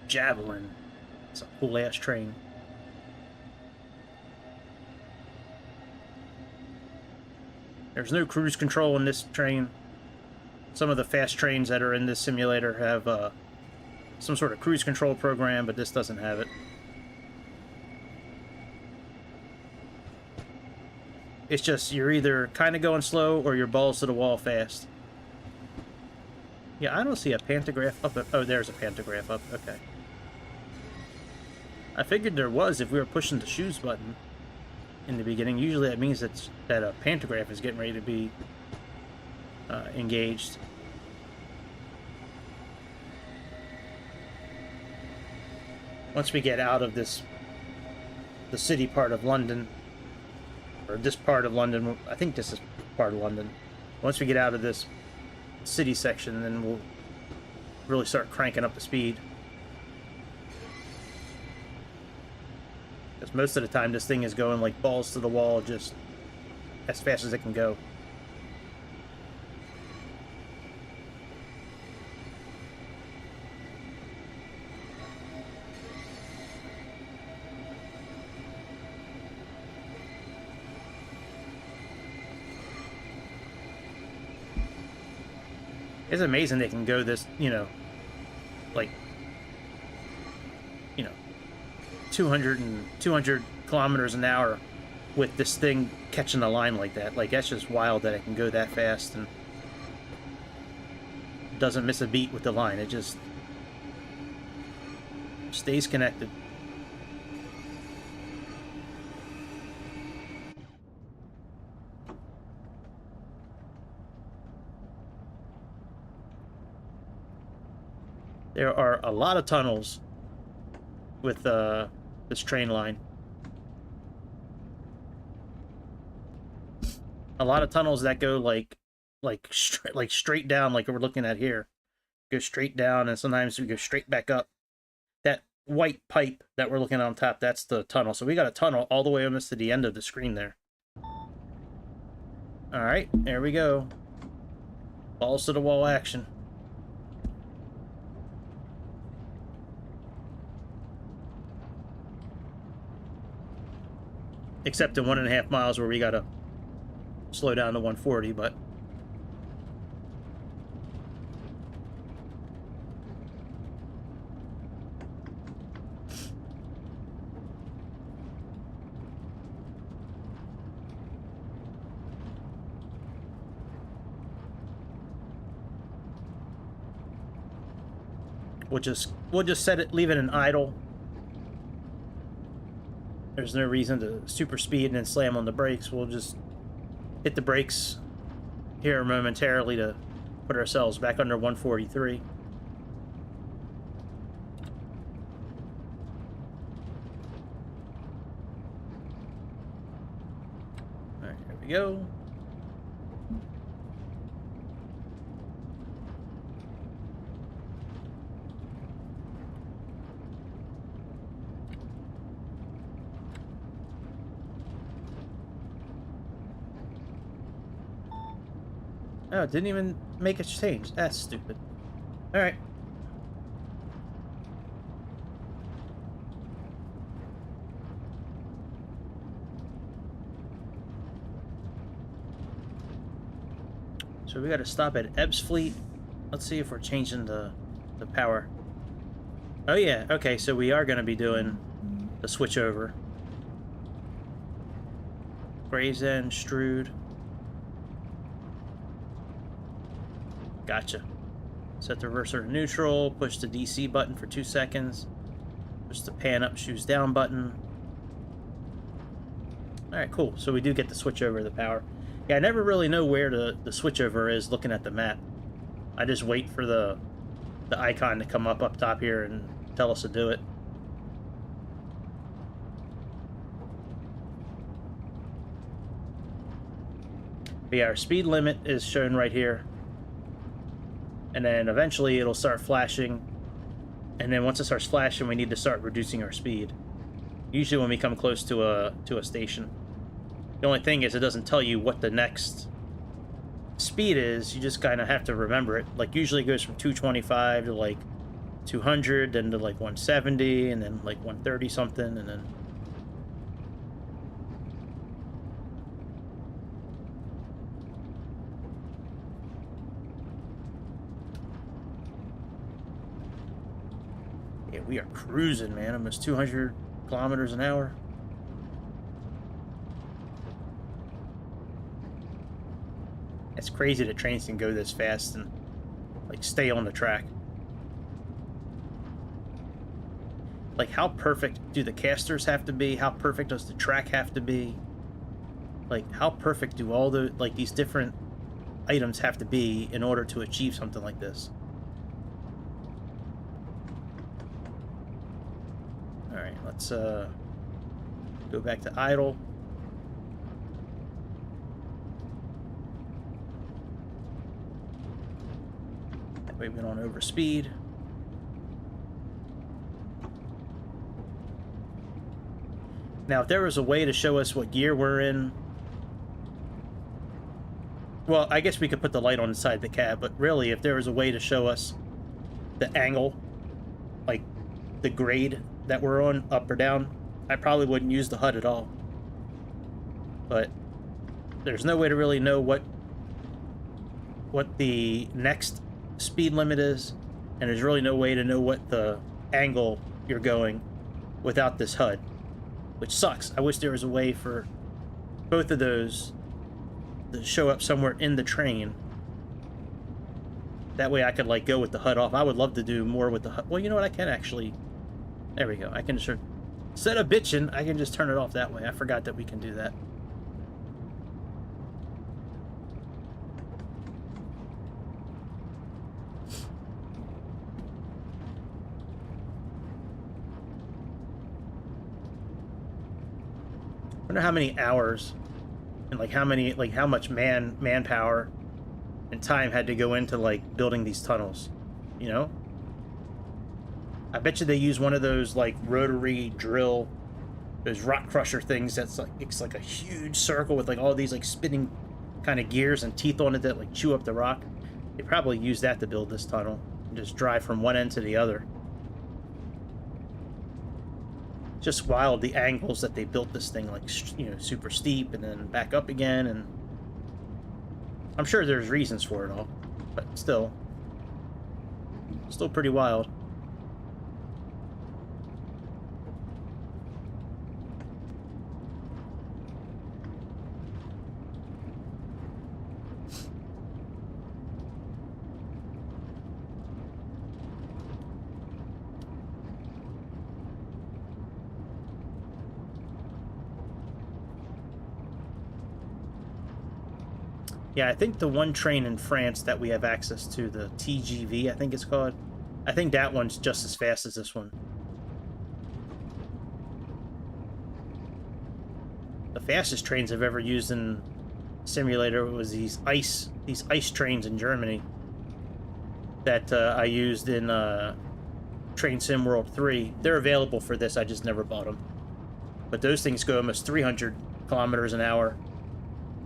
Javelin. It's a cool ass train. There's no cruise control in this train. Some of the fast trains that are in this simulator have some sort of cruise control program, but this doesn't have it. It's just you're either kind of going slow or you're balls to the wall fast. Yeah, I don't see a pantograph up. Oh, there's a pantograph up. Okay. I figured there was if we were pushing the shoes button in the beginning. Usually that means that a pantograph is getting ready to be engaged. Once we get out of the city part of London, or this part of London, I think this is part of London. Once we get out of this city section, then we'll really start cranking up the speed. Because most of the time this thing is going like balls to the wall, just as fast as it can go. It's amazing they can go this, like, 200 kilometers an hour with this thing catching the line like that. Like, that's just wild that it can go that fast and doesn't miss a beat with the line. It just stays connected. There are a lot of tunnels with this train line. A lot of tunnels that go like straight down, like we're looking at here. Go straight down, and sometimes we go straight back up. That white pipe that we're looking at on top, that's the tunnel. So we got a tunnel all the way almost to the end of the screen there. All right, there we go. Balls to the wall action. Except in 1.5 miles where we gotta slow down to 140, but we'll just set it, leave it in idle. There's no reason to super speed and then slam on the brakes. We'll just hit the brakes here momentarily to put ourselves back under 143. All right, here we go. Oh, it didn't even make a change. That's stupid. Alright. So we gotta stop at Ebbsfleet. Let's see if we're changing the power. Oh yeah, okay, so we are gonna be doing the switch over. Gravesend, Strood. Gotcha. Set the reverser to neutral, push the DC button for 2 seconds, push the pan up, shoes down button. Alright, cool. So we do get the switch over the power. Yeah, I never really know where the switch over is looking at the map. I just wait for the icon to come up top here and tell us to do it. But yeah, our speed limit is shown right here. And then eventually it'll start flashing. And then once it starts flashing, we need to start reducing our speed. Usually when we come close to a station. The only thing is it doesn't tell you what the next speed is. You just kind of have to remember it. Like usually it goes from 225 to like 200, then to like 170, and then like 130 something, and then... Yeah, we are cruising, man. Almost 200 kilometers an hour. It's crazy that trains can go this fast and like stay on the track. Like, how perfect do the casters have to be? How perfect does the track have to be? Like, how perfect do all the, like, these different items have to be in order to achieve something like this? Alright, let's go back to idle. That way we don't overspeed. Now, if there was a way to show us what gear we're in... Well, I guess we could put the light on inside the cab, but really, if there was a way to show us the angle, like the grade that we're on, up or down, I probably wouldn't use the HUD at all. But there's no way to really know what the next speed limit is, and there's really no way to know what the angle you're going without this HUD, which sucks. I wish there was a way for both of those to show up somewhere in the train. That way I could, like, go with the HUD off. I would love to do more with the HUD. Well, you know what? I can actually... There we go. I can just... Instead of bitching, I can just turn it off that way. I forgot that we can do that. I wonder how many hours and how much manpower and time had to go into, like, building these tunnels, you know? I bet you they use one of those, like, rotary drill, those rock crusher things that's like, it's like a huge circle with, like, all these, like, spinning kind of gears and teeth on it that, like, chew up the rock. They probably use that to build this tunnel and just drive from one end to the other. Just wild, the angles that they built this thing, like, you know, super steep and then back up again, and I'm sure there's reasons for it all, but still pretty wild. Yeah, I think the one train in France that we have access to, the TGV, I think it's called, I think that one's just as fast as this one. The fastest trains I've ever used in simulator was these ice trains in Germany that I used in Train Sim World 3. They're available for this, I just never bought them. But those things go almost 300 kilometers an hour.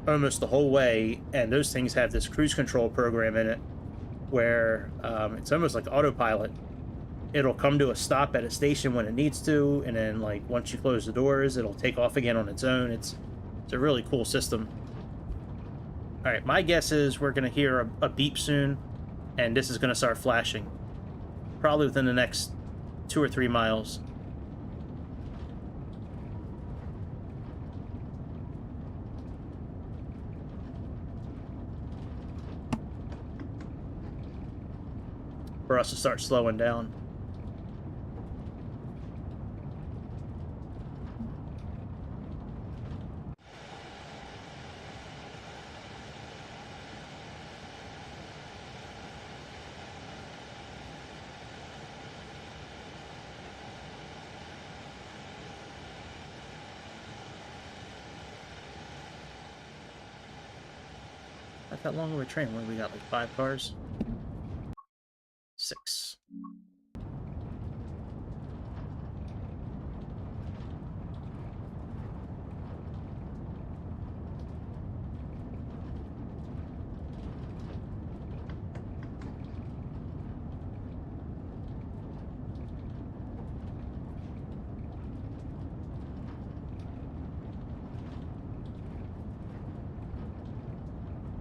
Almost the whole way, and those things have this cruise control program in it where it's almost like autopilot. It'll come to a stop at a station when it needs to, and then, like, once you close the doors, it'll take off again on its own. It's a really cool system. Alright, my guess is we're gonna hear a beep soon, and this is gonna start flashing probably within the next 2 or 3 miles. For us to start slowing down. Not that long of a train. What do we got, like 5 cars? 6.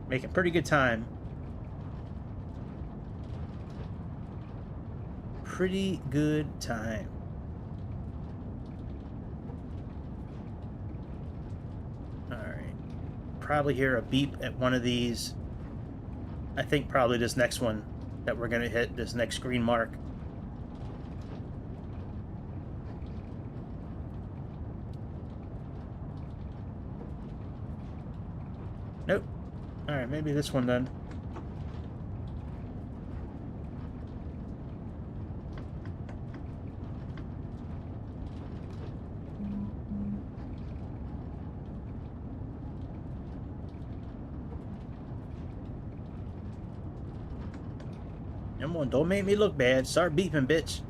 Making pretty good time. Pretty good time. Alright. Probably hear a beep at one of these. I think probably this next one that we're gonna hit, this next green mark. Nope. Alright, maybe this one then. Come on, don't make me look bad. Start beeping, bitch.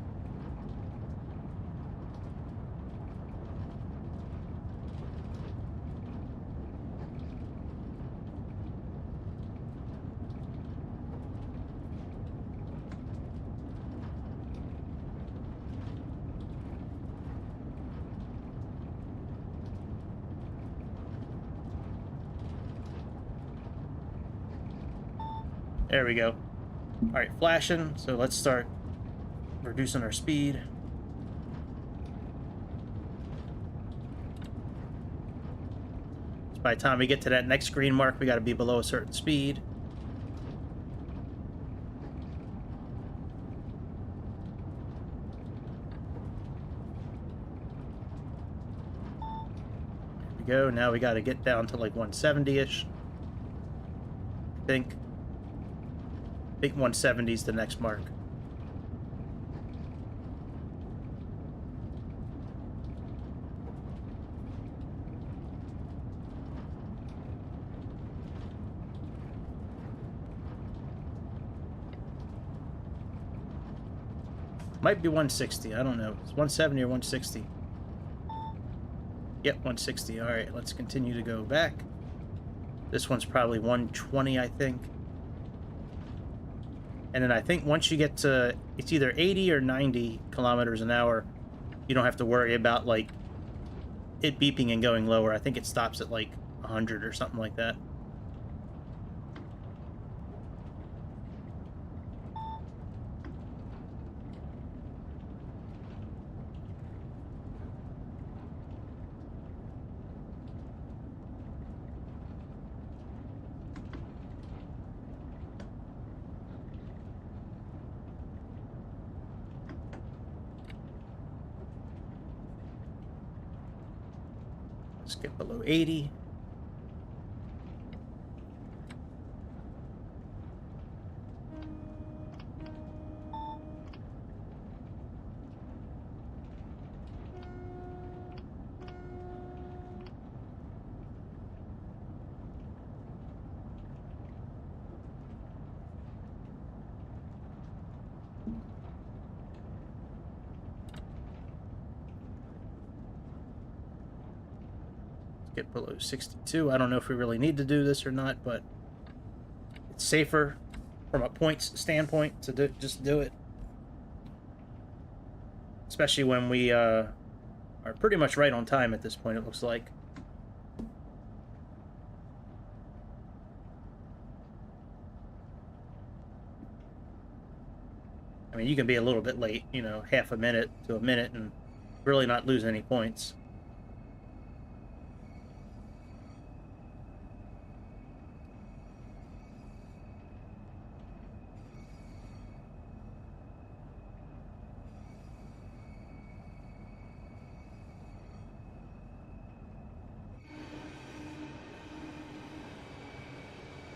There we go. Alright, flashing. So let's start reducing our speed. So by the time we get to that next green mark, we got to be below a certain speed. There we go. Now we got to get down to like 170-ish. I think 170 is the next mark. Might be 160. I don't know. It's 170 or 160. Yep, 160. All right, let's continue to go back. This one's probably 120, I think. And then I think once you get to, it's either 80 or 90 kilometers an hour, you don't have to worry about, like, it beeping and going lower. I think it stops at, like, 100 or something like that. Let's get below 80. Get below 62. I don't know if we really need to do this or not, but it's safer from a points standpoint to just do it. Especially when we are pretty much right on time at this point, it looks like. I mean, you can be a little bit late, you know, half a minute to a minute and really not lose any points.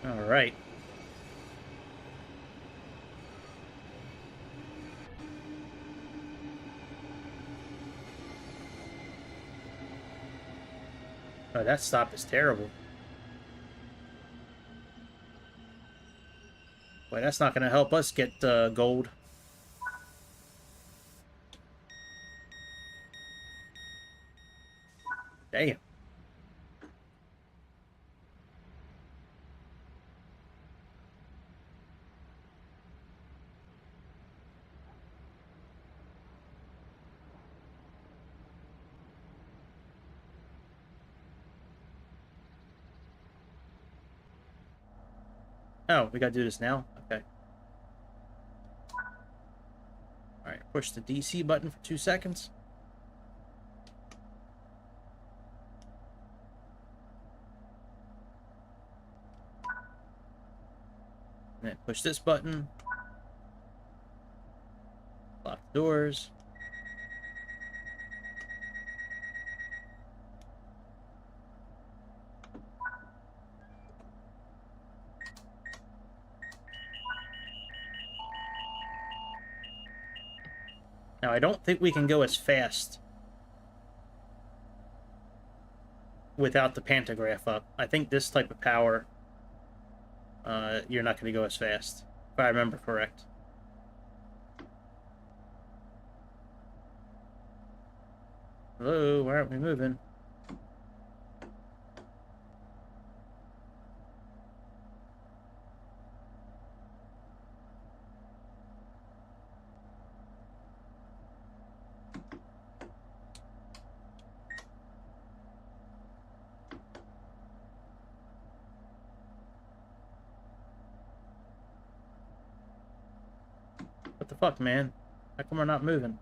All right. Oh, that stop is terrible. Boy, that's not going to help us get gold. Damn. Oh, we gotta do this now? Okay. Alright, push the DC button for 2 seconds. And then push this button. Lock the doors. Now, I don't think we can go as fast without the pantograph up. I think this type of power, you're not going to go as fast, if I remember correct. Hello, why aren't we moving? What the fuck, man? How come we're not moving?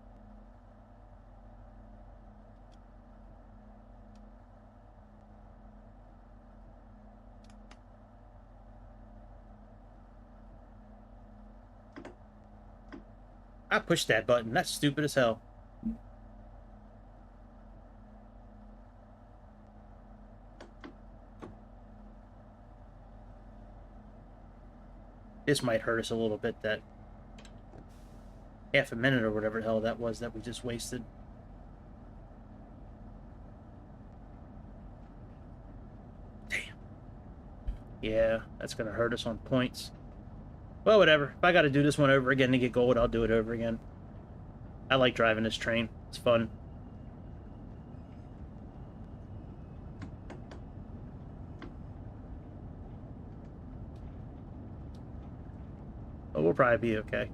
I pushed that button. That's stupid as hell. This might hurt us a little bit, that half a minute or whatever the hell that was that we just wasted. Damn. Yeah, that's gonna hurt us on points. Well, whatever. If I gotta do this one over again to get gold, I'll do it over again. I like driving this train. It's fun. But we'll probably be okay.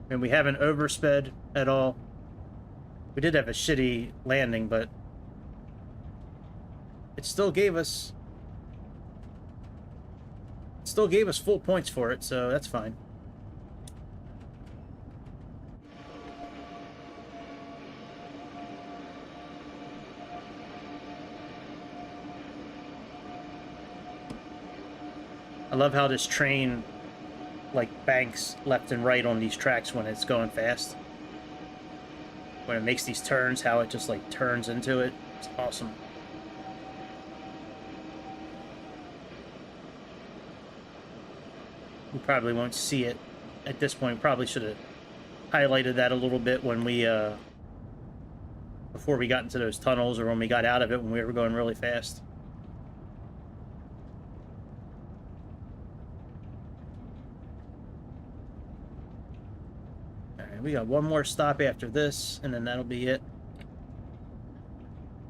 And we haven't oversped at all. We did have a shitty landing, but it still gave us full points for it, so that's fine. I love how this train like banks left and right on these tracks when it's going fast. When it makes these turns, how it just like turns into it. It's awesome. We probably won't see it at this point. Probably should have highlighted that a little bit when we before we got into those tunnels, or when we got out of it when we were going really fast. Alright, we got one more stop after this, and then that'll be it.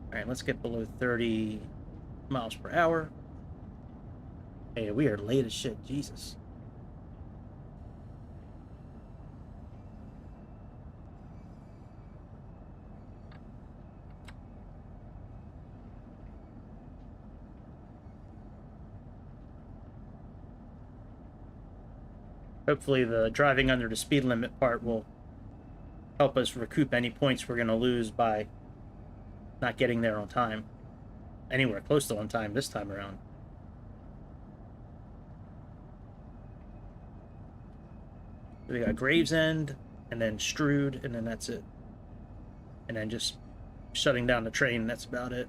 Alright, let's get below 30 miles per hour. Hey, we are late as shit, Jesus. Hopefully the driving under the speed limit part will help us recoup any points we're going to lose by not getting there on time. Anywhere close to on time this time around. We got Gravesend, and then Strood, and then that's it. And then just shutting down the train, that's about it.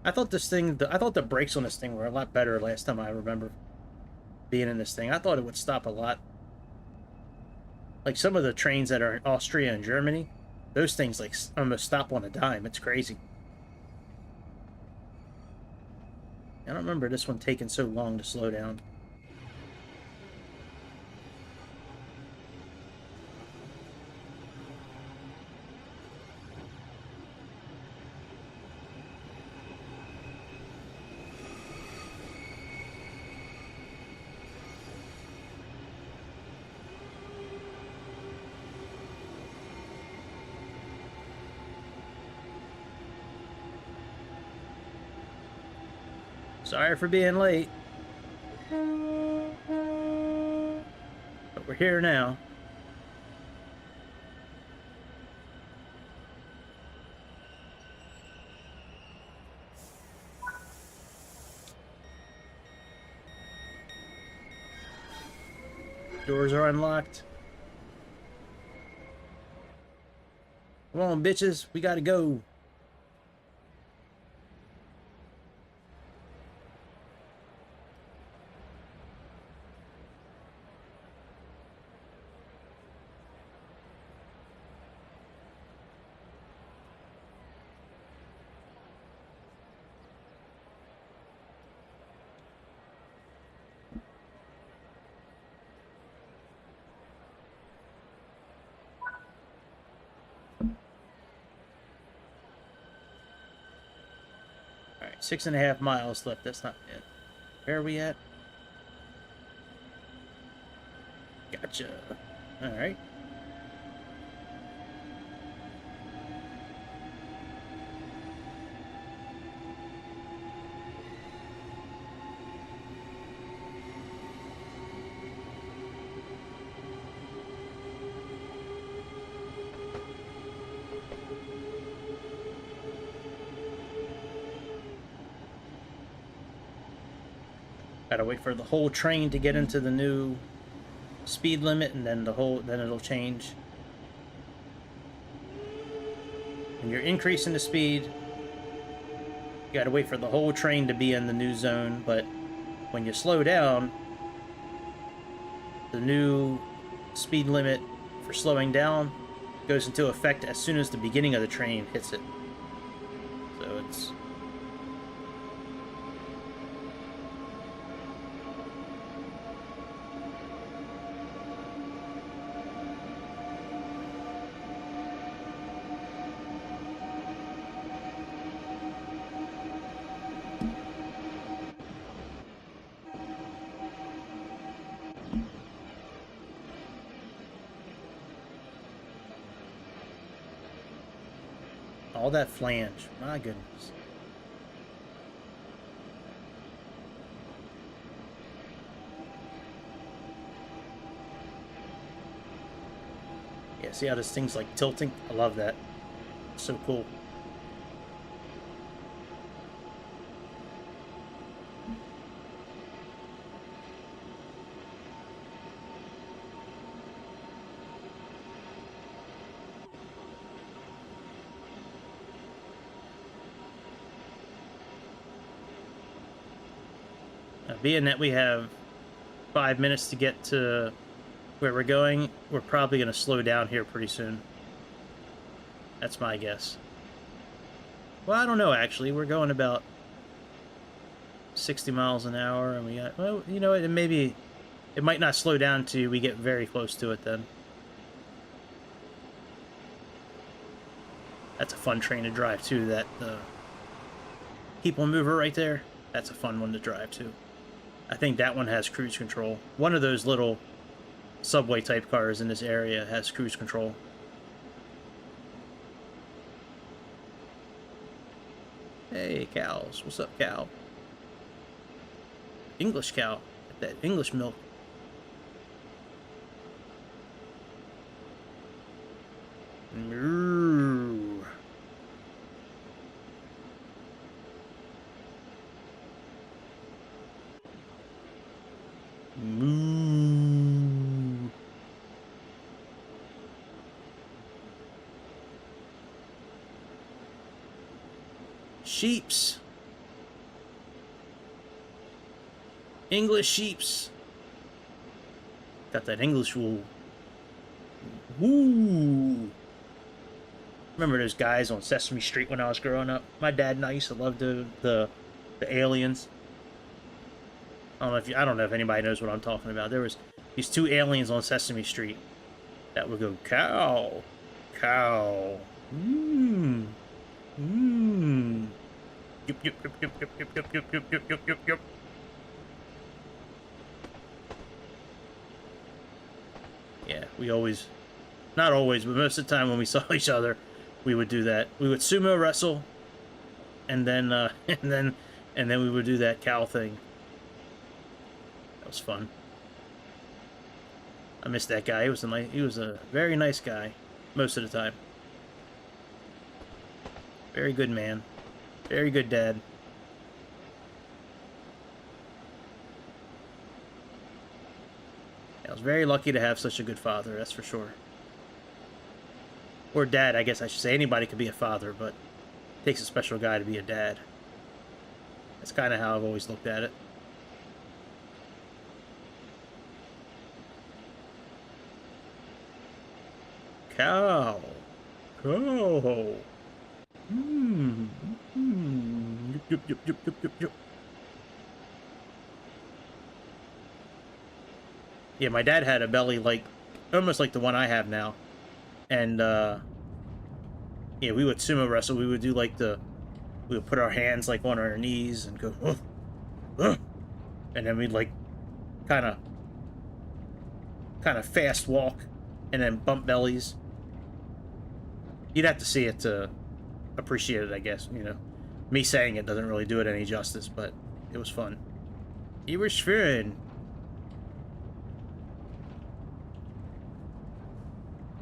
I thought the brakes on this thing were a lot better last time I remember being in this thing. I thought it would stop a lot. Like some of the trains that are in Austria and Germany, those things like almost stop on a dime. It's crazy. I don't remember this one taking so long to slow down. Sorry for being late. But we're here now. Doors are unlocked. Come on, bitches. We gotta go. Alright, 6.5 miles left. That's not bad. Where are we at? Gotcha. Alright. Gotta wait for the whole train to get into the new speed limit, and then then it'll change. When you're increasing the speed, you gotta wait for the whole train to be in the new zone, but when you slow down, the new speed limit for slowing down goes into effect as soon as the beginning of the train hits it. So it's... all that flange, my goodness. Yeah, see how this thing's like tilting? I love that. It's so cool. Being that we have 5 minutes to get to where we're going, we're probably going to slow down here pretty soon. That's my guess. Well, I don't know, actually. We're going about 60 miles an hour, and we got... Well, you know, it might not slow down till we get very close to it then. That's a fun train to drive, too, that people mover right there. That's a fun one to drive, too. I think that one has cruise control. One of those little subway type cars in this area has cruise control. Hey, cows. What's up, cow? English cow. That English milk. Moo. Moo. Sheeps. English sheeps. Got that English wool. Woo. Remember those guys on Sesame Street when I was growing up? My dad and I used to love the aliens. I don't know if anybody knows what I'm talking about. There was these two aliens on Sesame Street that would go cow, cow, mmm, mmm, yup yup yup yup yup yup yup yup yup yup yup yup yup. Yeah, we always, not always, but most of the time when we saw each other, we would do that. We would sumo wrestle, and then and then we would do that cow thing. That was fun. I missed that guy. He was a very nice guy most of the time. Very good man. Very good dad. I was very lucky to have such a good father, that's for sure. Or dad, I guess I should say. Anybody could be a father, but it takes a special guy to be a dad. That's kind of how I've always looked at it. Cow. Cow. Mmm. Mmm. Yup, yup, yup, yup, yup, yup. Yeah, my dad had a belly like, almost like the one I have now. And, yeah, we would sumo wrestle. We would do like we would put our hands like on our knees and go, and then we'd like kind of fast walk and then bump bellies. You'd have to see it to appreciate it, I guess, you know. Me saying it doesn't really do it any justice, but it was fun. It was fun.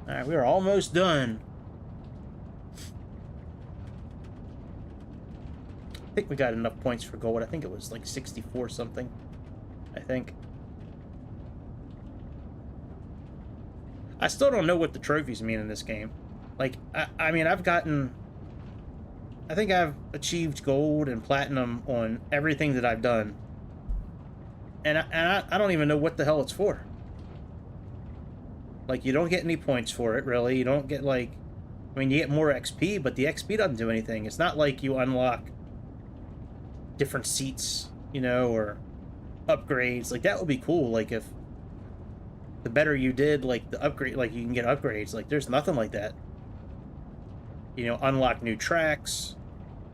Alright, we are almost done. I think we got enough points for gold. I think it was like 64 something. I think. I still don't know what the trophies mean in this game. Like, I mean, I think I've achieved gold and platinum on everything that I've done. And I don't even know what the hell it's for. Like, you don't get any points for it, really. You don't get, like... I mean, you get more XP, but the XP doesn't do anything. It's not like you unlock different seats, you know, or upgrades. Like, that would be cool. Like, if the better you did, like, the upgrade... Like, you can get upgrades. Like, there's nothing like that. You know, unlock new tracks,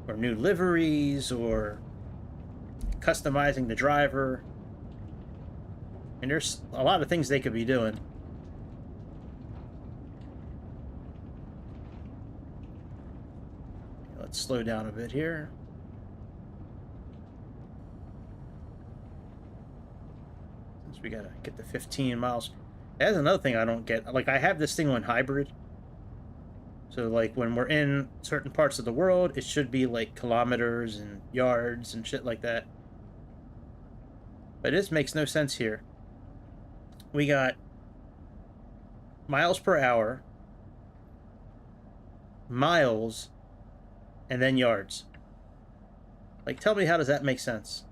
or new liveries, or customizing the driver. And there's a lot of things they could be doing. Let's slow down a bit here. Since we gotta get the 15 miles. That's another thing I don't get. Like, I have this thing on hybrid. So, like, when we're in certain parts of the world, it should be, like, kilometers and yards and shit like that. But this makes no sense here. We got miles per hour, miles, and then yards. Like, tell me, how does that make sense?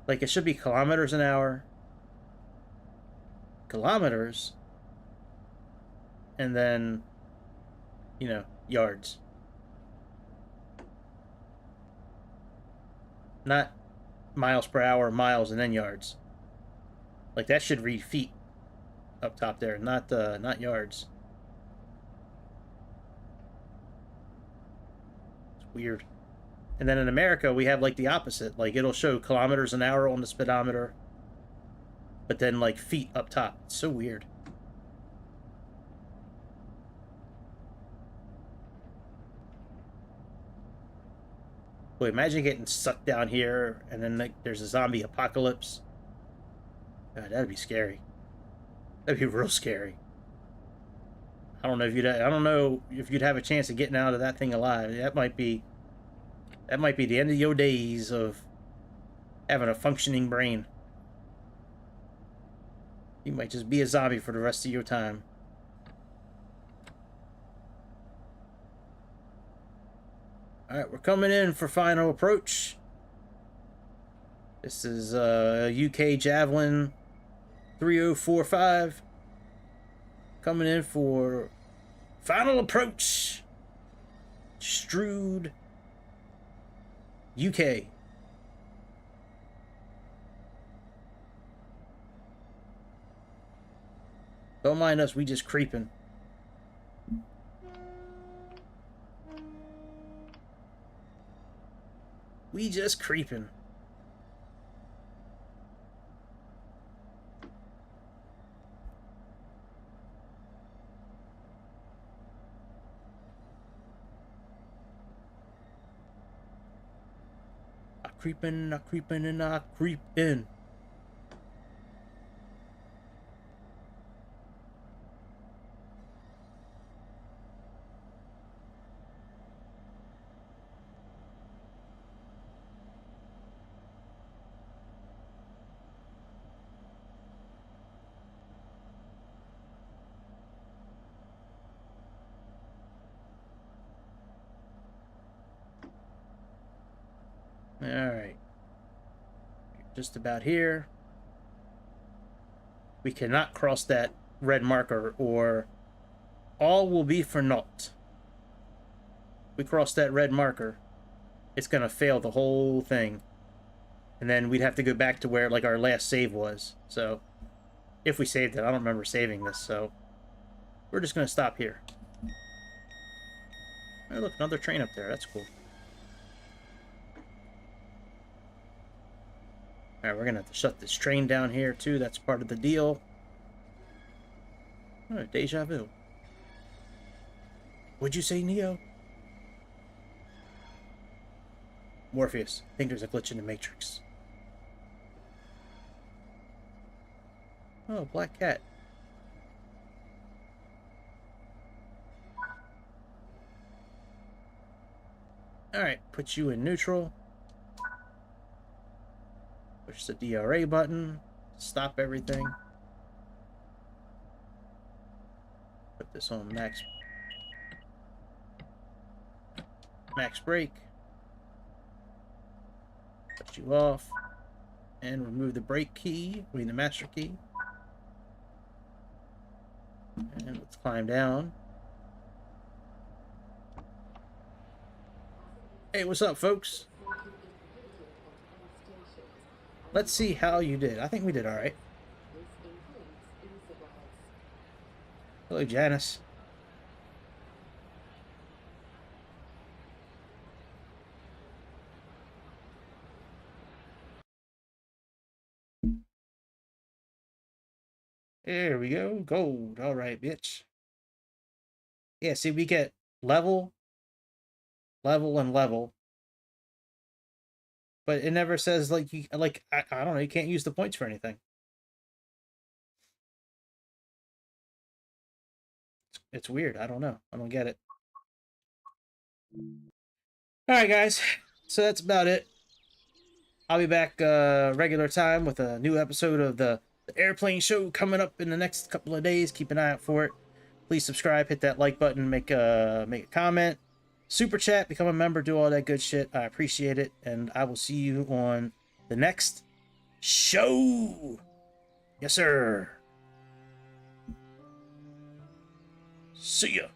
Like, it should be kilometers an hour, kilometers, and then, you know, yards. Not miles per hour, miles, and then yards. Like, that should read feet up top there, not yards. It's weird. And then in America, we have, like, the opposite. Like, it'll show kilometers an hour on the speedometer, but then, like, feet up top. It's so weird. Boy, imagine getting sucked down here, and then, like, there's a zombie apocalypse. God, that'd be scary. That'd be real scary. I don't know if you'd have a chance of getting out of that thing alive. That might be the end of your days of having a functioning brain. You might just be a zombie for the rest of your time. Alright, we're coming in for final approach. This is UK Javelin 3045. Coming in for final approach. Strood, UK. Don't mind us, we just creeping. We just creeping. I creeping, and I creep in. Alright. Just about here. We cannot cross that red marker, or all will be for naught. We cross that red marker, it's gonna fail the whole thing. And then we'd have to go back to where, like, our last save was. So, if we saved it, I don't remember saving this, so we're just gonna stop here. Oh, look, another train up there. That's cool. Alright, we're gonna have to shut this train down here, too. That's part of the deal. Oh, deja vu. What'd you say, Neo? Morpheus, I think there's a glitch in the Matrix. Oh, black cat. Alright, put you in neutral. Push the DRA button. Stop everything. Put this on max brake. Shut you off. And remove the brake key, the master key. And let's climb down. Hey, what's up, folks? Let's see how you did. I think we did all right. Hello, Janice. There we go. Gold. All right, bitch. Yeah, see, we get level, level, and level. But it never says, like, I don't know, you can't use the points for anything. It's weird. I don't know. I don't get it. All right, guys. So that's about it. I'll be back regular time with a new episode of the Airplane Show coming up in the next couple of days. Keep an eye out for it. Please subscribe, hit that like button, make a comment, super chat, become a member, do all that good shit. I appreciate it, and I will see you on the next show. Yes, sir. See ya.